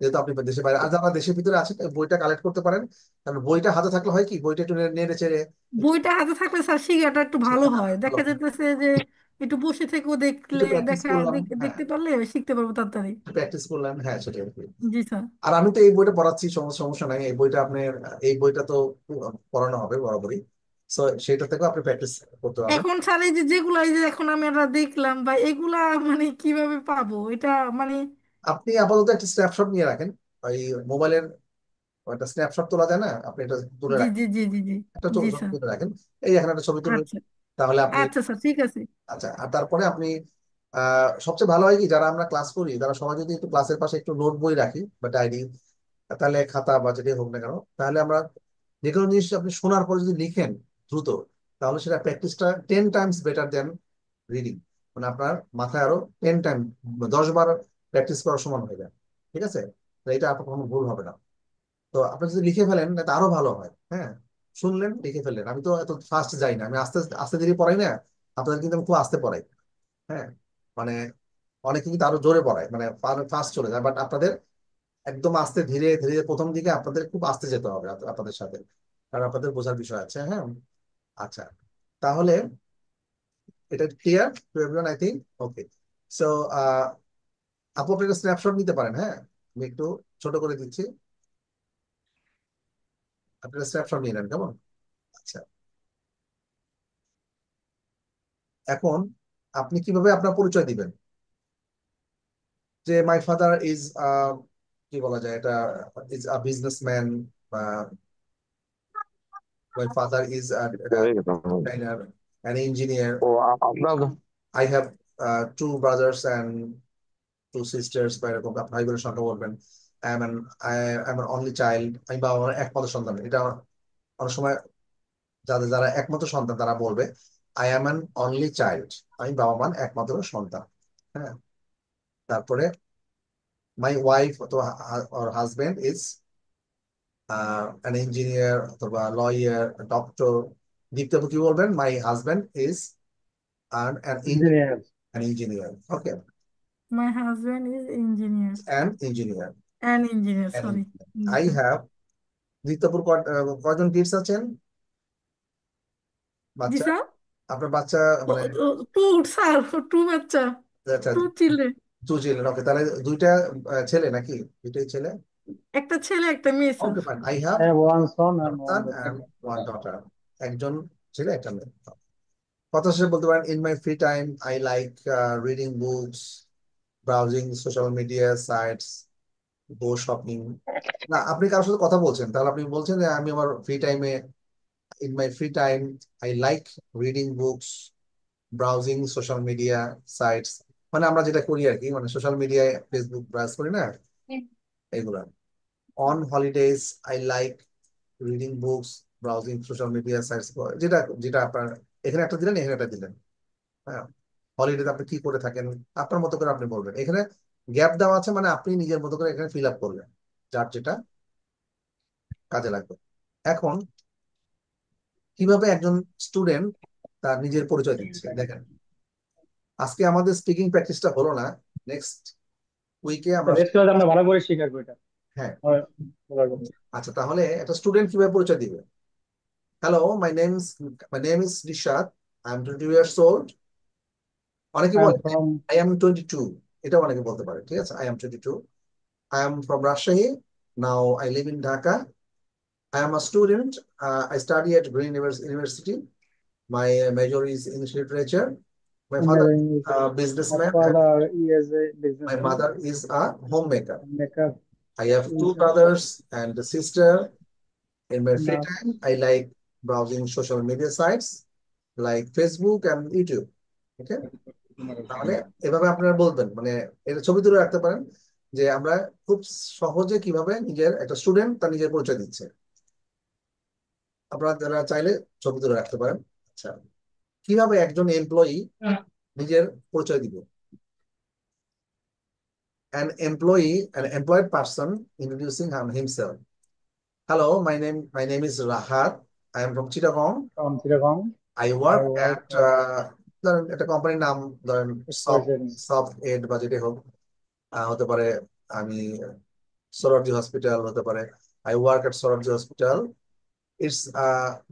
যেহেতু আপনি দেশের বাইরে, আর যারা দেশের ভিতরে আছেন এই বইটা কালেক্ট করতে পারেন। কারণ বইটা হাতে থাকলে হয় কি, বইটা একটু নেড়ে চেড়ে একটু বইটা হাতে থাকলে স্যার শিখাটা একটু ভালো শেখাটা হয়, ভালো দেখা হয়। যেতেছে যে একটু বসে থেকেও দেখলে একটু প্র্যাকটিস করলাম। হ্যাঁ, দেখতে পারলে শিখতে পারবো তাড়াতাড়ি। প্র্যাকটিস করলাম, হ্যাঁ সেটাই আর কি। জি স্যার। আর আমি তো এই বইটা পড়াচ্ছি, সমস্যা সমস্যা নাই, এই বইটা আপনার, এই বইটা তো পড়ানো হবে বরাবরই, সো সেটা থেকেও আপনি প্র্যাকটিস করতে পারবেন। এখন স্যার এই যে যেগুলা, এই যে এখন আমরা দেখলাম বা এগুলা মানে কিভাবে পাবো এটা মানে। আপনি আপাতত একটা স্ন্যাপশট নিয়ে রাখেন, ওই মোবাইলের একটা স্ন্যাপশট তোলা যায় না, আপনি এটা তুলে জি রাখেন, জি জি জি জি। একটা জি ছবি স্যার। তুলে রাখেন। এই এখানে একটা ছবি তুলে, আচ্ছা তাহলে আপনি, আচ্ছা স্যার, ঠিক আছে। আচ্ছা, আর তারপরে আপনি সবচেয়ে ভালো হয় কি, যারা আমরা ক্লাস করি তারা সবাই যদি একটু ক্লাসের পাশে একটু নোট বই রাখি বা ডায়েরি, তাহলে খাতা বা যেটাই হোক না কেন, তাহলে আমরা যে কোনো জিনিস আপনি শোনার পরে যদি লিখেন দ্রুত, তাহলে সেটা প্র্যাকটিসটা 10 টাইমস বেটার দেন রিডিং। মানে আপনার মাথায় আরো 10 টাইম, 10 বার প্র্যাকটিস করার সমান হয়ে যায়। ঠিক আছে, তো এটা আপনার কোনো ভুল হবে না। তো আপনি যদি লিখে ফেলেন তাহলে আরো ভালো হয়। হ্যাঁ, শুনলেন লিখে ফেললেন, আমি তো এত ফাস্ট যাই না, আমি আস্তে আস্তে ধীরে পড়াই না, আপনাদের কিন্তু আমি খুব আস্তে পড়াই। হ্যাঁ, মানে অনেকে কিন্তু আরো জোরে পড়ায়, মানে ফাস্ট চলে যায়, বাট আপনাদের একদম আস্তে ধীরে ধীরে প্রথম দিকে আপনাদের খুব আস্তে যেতে হবে আপনাদের সাথে, কারণ আপনাদের বোঝার বিষয় আছে। হ্যাঁ, আচ্ছা, তাহলে এটা clear to everyone I think. Okay, so আপু আপনি একটা স্ন্যাপশট নিতে পারেন। হ্যাঁ, আমি একটু ছোট করে দিচ্ছি, আপনি স্ন্যাপশট নিয়ে নেন কেমন। আচ্ছা, এখন আপনি কিভাবে আপনার পরিচয় দিবেন, যে মাই ফাদার ইজ, কি বলা যায় এটা, ইজ আ বিজনেসম্যান, বা my father is a designer, an engineer, ও আপনার I have two brothers and two sisters, বা এরকম ভাই বোনের সংখ্যা বলবেন। I am an only child, আমি বাবা মার একমাত্র সন্তান। এটা অনেক সময় যাদের যারা একমাত্র সন্তান তারা বলবে I am an only child, আমি বাবা মার একমাত্র সন্তান। হ্যাঁ, তারপরে মাই ওয়াইফ অথবা হাজবেন্ড ইজ অ্যান ইঞ্জিনিয়ার অথবা লয়ার, ডক্টর। দীপ্ত কি বলবেন, my husband is engineer. An engineer. Okay, my husband is engineer. An engineer. An engineer, sorry. জি আই স্যার। হ্যাভ, দীপ্তপুর কয়জন কিডস আছেন, জি বাচ্চা, স্যার। আপনার বাচ্চা মানে, টু স্যার, টু বাচ্চা, আচ্ছা, টু চিলড্রেন। 2 ছিলেন, ওকে, তাহলে দুইটা ছেলে নাকি, দুইটাই ছেলে। একটা ছেলে একটা মেয়ে sir. Okay fine, I have I have one son and one সন্তান daughter. অ্যান্ড ওয়ান ডটার, একজন ছেলে একটা মেয়ে। কথা শেষে বলতে পারেন, in my free time I like reading books, browsing social media sites, go shopping. না, আপনি কারোর সাথে কথা বলছেন, তাহলে আপনি বলছেন যে আমি আমার ফ্রি টাইমে, in my free time I like reading books, browsing social media sites, মানে আমরা যেটা করি আর কি, মানে সোশ্যাল মিডিয়ায় ফেসবুক ব্রাউজ করি না, এগুলা। On holidays I like reading books, browsing social media sites, যেটা যেটা আপনার এখানে একটা দিলেন, এখানে একটা দিলেন। হ্যাঁ, হলিডেতে আপনি কি করে থাকেন আপনার মতো করে আপনি বলবেন, এখানে গ্যাপ দেওয়া আছে, মানে আপনি নিজের মতো করে এখানে ফিল আপ করবেন, যার যেটা কাজে লাগবে। এখন কিভাবে একজন স্টুডেন্ট তার নিজের পরিচয় দিচ্ছে দেখেন, আজকে আমাদের স্পিকিং প্র্যাকটিসটা হলো না, নেক্সট উইকে আমরা, নেক্সট ক্লাস আমরা ভালো করে শিখাবো এটা। হ্যাঁ, হয় বলার জন্য। আচ্ছা, তাহলে একটা স্টুডেন্ট কিভাবে পরিচয় দিবে? Hello, my name is Rishad, I am 22 years old. অনেকে আই এম বলে ফ্রম আই এম 22, এটা অনেকে বলতে পারে, ঠিক আছে, I am 22, I am from Rajshahi, now I live in Dhaka, I am a student, I study at Green University. My major is English literature. My father is engineering. a My businessman and father is a my businessman, mother is a homemaker. maker I have two in brothers and a sister. In my free nurse. time, I like browsing social media sites like Facebook and YouTube. Okay? তাহলে এভাবে আপনারা বলবেন, মানে এটা ছবি তুলে রাখতে পারেন যে আমরা খুব সহজে কিভাবে নিজের একটা স্টুডেন্ট তার নিজের পরিচয় দিচ্ছে। আপনারা যারা চাইলে ছবি তুলে রাখতে পারেন। আচ্ছা, কিভাবে একজন এমপ্লয়ি নিজের পরিচয় দিব? An employed person introducing himself. Hello, my name is Rahat. I am from Chittagong. From Chittagong. I I work work at at ধরেন একটা কোম্পানির নাম, ধরেন সফট Surgery. সফট এড বা যেটাই হোক, হতে পারে আমি সোরারজি হসপিটাল হতে পারে। I work at Soraji Hospital. It's a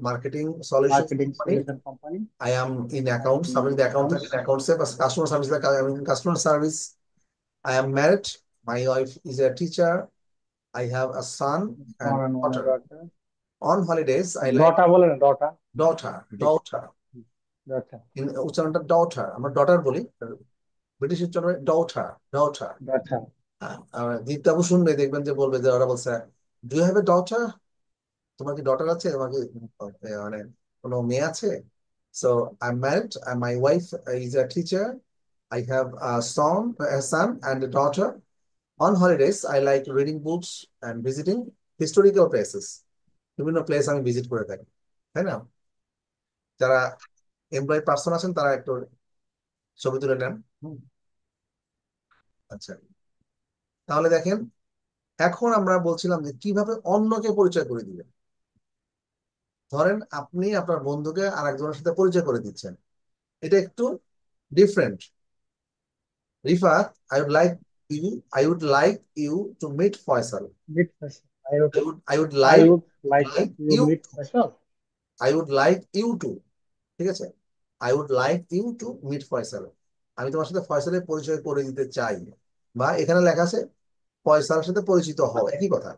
marketing solutions Marketing company. solution company. I am in accounts, serving the account Accounts. accounts customer service, like I am in customer service. I am married. My wife is a teacher. I have a son and Son and one daughter. daughter. On holidays, I like Daughter বলে না daughter. daughter. Daughter. In উচ্চারণটা daughter, আমরা daughter বলি, British উচ্চারণে daughter. Daughter. Dipto আপু শুনবে, দেখবেন যে বলবে যে ওরা বলছে, do you have a daughter? তোমার কি ডটার আছে? তোমার কি মানে কোনো মেয়ে আছে? So I'm married and my wife is a teacher. I have a son and a daughter. On holidays, I like reading books and visiting historical places. বিভিন্ন প্লেস আমি ভিজিট করে থাকি, তাই না? যারা এমপ্লয় পার্সন আছেন তারা একটু ছবি তুলে নেন। আচ্ছা, তাহলে দেখেন, এখন আমরা বলছিলাম যে কিভাবে অন্যকে পরিচয় করে দিবেন। ধরেন আপনি আপনার বন্ধুকে আরেকজনের সাথে পরিচয় করে দিচ্ছেন, এটা একটু different. Rifat, I would like you to meet Faisal. Meet Faisal. I would I like would like like you you meet Faisal. I would like you to, ঠিক আছে, I would like you to meet Faisal. আমি তোমার সাথে ফয়সালের পরিচয় করে দিতে চাই, বা এখানে লেখা আছে ফয়সালের সাথে পরিচিত হও, একই কথা।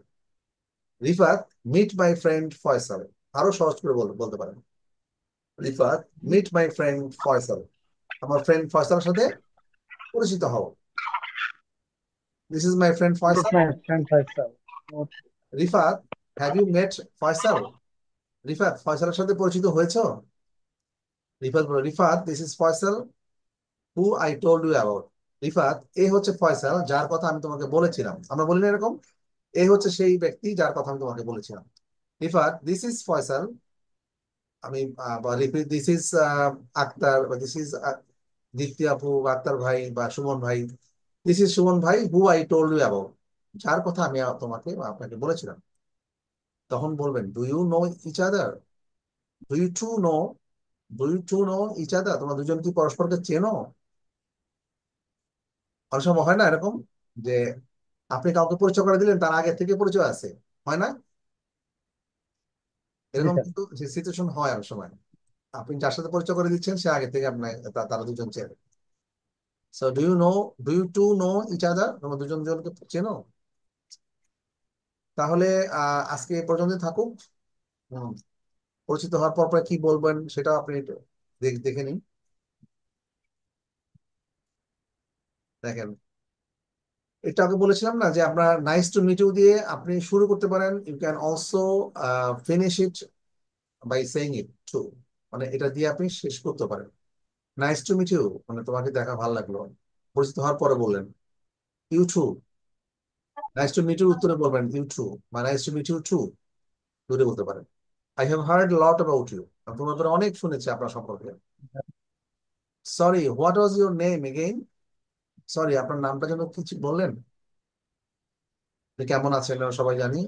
Rifat, meet my friend Faisal, আরো সহজ করে বলতে পারেন। Rifat, meet my friend Faisal, আমার ফ্রেন্ড ফয়সালের সাথে পরিচিত হও। This is my friend This is Faisal. my friend Faisal. What- Rifat, have you met Faisal? Rifat, ফয়সালের সাথে পরিচিত হয়েছো? রিফাত বলো, Rifat, this is Faisal who I told you about. Rifat, এ হচ্ছে ফয়সাল যার কথা আমি তোমাকে বলেছিলাম। আমরা বলি না এরকম, এ হচ্ছে সেই ব্যক্তি যার কথা আমি তোমাকে বলেছিলাম। রিফাত, দিস ইজ ফয়সাল, আমি বা রিপিট, দিস ইজ আক্তার, বা দিস ইজ দীপ্তি আপু, আক্তার ভাই বা সুমন ভাই, দিস ইজ সুমন ভাই who I told you about, যার কথা আমি তোমাকে বা আপনাকে বলেছিলাম। তখন বলবেন, do you know each other? Do you two know do you two know each other? তোমরা দুজন কি পরস্পরকে চেনো? অনেক সময় হয় না এরকম যে আপনি কাউকে পরিচয় করে দিলেন, তার আগে থেকে পরিচয় আছে, হয় না? জি এরকম স্যার। কিন্তু সিচুয়েশন হয় অনেক সময়। আপনি যার সাথে পরিচয় করে দিচ্ছেন সে আগে থেকে আপনার, তারা দুজন চেনে। So do you two know each other? তোমরা দুজন দুজনকে চেনো? তাহলে আজকে এ পর্যন্ত থাকুক। হুম, পরিচিত হওয়ার পর পরে কি বলবেন সেটা আপনি একটু দেখে নিন। দেখেন, এটা আগে বলেছিলাম না যে আমরা নাইস টু মিট ইউ দিয়ে আপনি শুরু করতে পারেন। You can also finish it by saying it too, মানে এটা দিয়ে আপনি শেষ করতে পারেন। নাইস টু মিট ইউ মানে তোমাকে দেখা ভালো লাগলো, পরিচিত হওয়ার পরে বললেন you too. Nice to meet you উত্তরে বলবেন ইউ টু, বা nice to meet you too দূরে বলতে পারেন। I have heard lot about you, তোমার ব্যাপারে অনেক শুনেছি আপনার সম্পর্কে। Sorry, what was your name again? Sorry, আপনার নামটা যেন কিছু বললেন। আপনি কেমন আছেন আমরা সবাই জানি।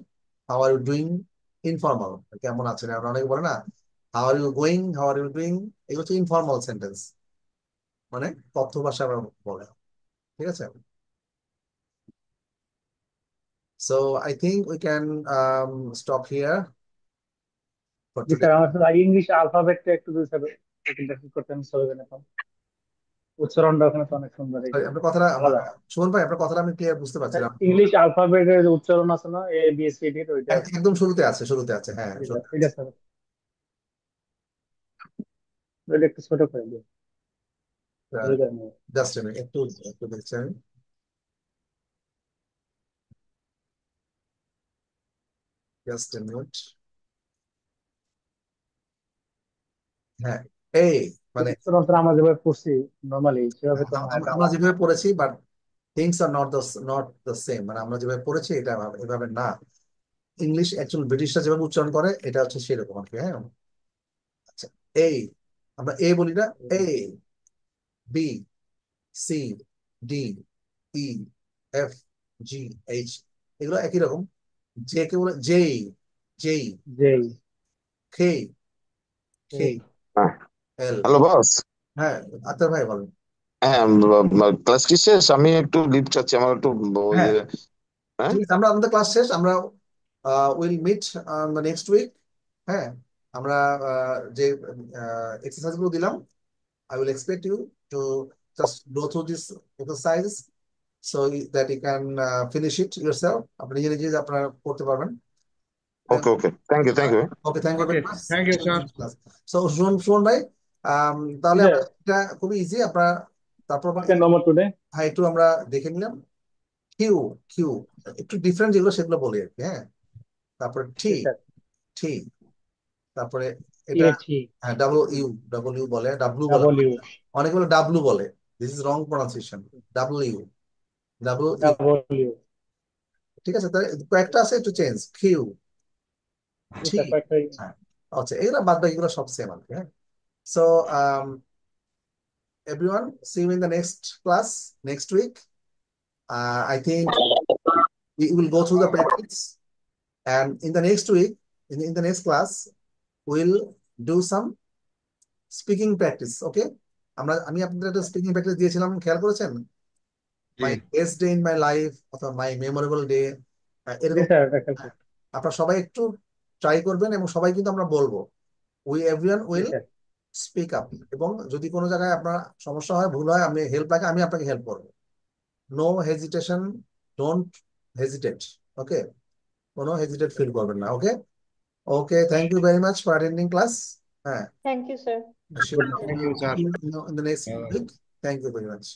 How are you doing, informal, কেমন আছেন আমরা অনেকে বলে না, how are you going, how are you doing, এগুলো হচ্ছে ইনফর্মাল সেন্টেন্স, মানে কথ্য ভাষা আমরা বলে, ঠিক আছে। So I think we can stop here for G today. Sir, আমার শুধু ইংলিশ আলফাবেটটা একটু যদি স্যার একটু ব্যাখ্যা করতেন চলবে না এখন? উচ্চারণটা ওখানে তো অনেক সুন্দর, Sorry, একটু আপনার কথাটা আলাদা। সুমন ভাই, আপনার কথাটা আমি ক্লিয়ার বুঝতে পারছিলাম। ইংলিশ আলফাবেটের যে উচ্চারণ আছে না, এ বি সি ডি, ওইটা একদম শুরুতে আছে, শুরুতে আছে, হ্যাঁ এটা শুরুতে এটা আছে। স্যার, ওইটা একটু ছোট করে দিন। জাস্ট একটু একটু দেখছি আমি। Just a minute. হ্যাঁ, এই মানে উচ্চারণ তো আমরা যেভাবে পড়ছি নর্মালি সেভাবে তো হয় আমরা না। আমরা যেভাবে পড়েছি, but things are not the same, মানে আমরা যেভাবে পড়েছি এটা এভাবে না। ইংলিশ অ্যাকচুয়াল ব্রিটিশরা যেভাবে উচ্চারণ করে এটা হচ্ছে সেরকম আর কি, হ্যাঁ। আচ্ছা, এই আমরা এ বলি না, এ, বি, সি, ডি, ই, এফ, জি, এইচ, এগুলো একই রকম। জে কে বলে জেই, জেই, যেই খে, খে, এই এল। Hello boss. হ্যাঁ, আত্মার ভাই বলেন। হ্যাঁ, ক্লাস কি শেষ? আমি একটু লিভ চাচ্ছি, আমার একটু ওই হ্যাঁ, যে, হ্যাঁ। ঠিক আছে, আমরা আমাদের ক্লাস শেষ, আমরা will meet the next week. হ্যাঁ, আমরা যে এক্সারসাইজ গুলো দিলাম, I will expect you to just go through this exercise so that you can finish it yourself. আপনি নিজে নিজে আপনারা করতে পারবেন। Okay okay, thank you, thank you. Okay, thank you okay, very much. Thank you sir. So Suman ভাই, তাহলে sir, আমরা এটা খুবই ইজি, আপনারা তারপর নম্বর টুডে। হ্যাঁ একটু আমরা দেখে নিলাম। কিউ, কিউ একটু ডিফারেন্ট যেগুলো সেগুলো বলি আর কি, হ্যাঁ। তারপরে টি, স্যার, টি, তারপরে টি এটা এইচ ই হ্যাঁ ডাব্লিউ ইউ, ডাব্লিউ বলে, ডাব্লিউ বলে, ডাবল ইউ অনেকে বলে ডাব্লু বলে। This is wrong pronunciation, W, W you. Double you. ঠিক আছে, তাহলে কয়েকটা আছে একটু চেঞ্জ, কিউ, টি, স্যার কয়েকটাই। হ্যাঁ। আচ্ছা, এগুলো বাদ বাকি এগুলো সব সেম আর কি, হ্যাঁ। So everyone, see you in the next class next week. I think we will go through the practice, and in the next week, in the next class, we'll do some speaking practice. Okay? আমি আপনাদের একটা speaking practice দিয়েছিলাম, খেয়াল করেছেন? জি my best day in my life অথবা my memorable day, জি এরকম। Sir, এটা খেলছি। হ্যাঁ, আপনারা সবাই একটু ট্রাই করবেন, এবং সবাই কিন্তু আমরা বলবো, everyone G will sir. Speak up. এবং যদি কোনো জায়গায় আপনার সমস্যা হয়, ভুল হয়, আমি হেল্প লাগে, আমি আপনাকে হেল্প করবো। No hesitation, don't hesitate. Okay, কোনো হেজিটেট ফিল করবেন না। Okay, okay, thank you very much for attending class. হ্যাঁ, Thank you, sir. sure. Thank you sir. In the next week. Thank you very much.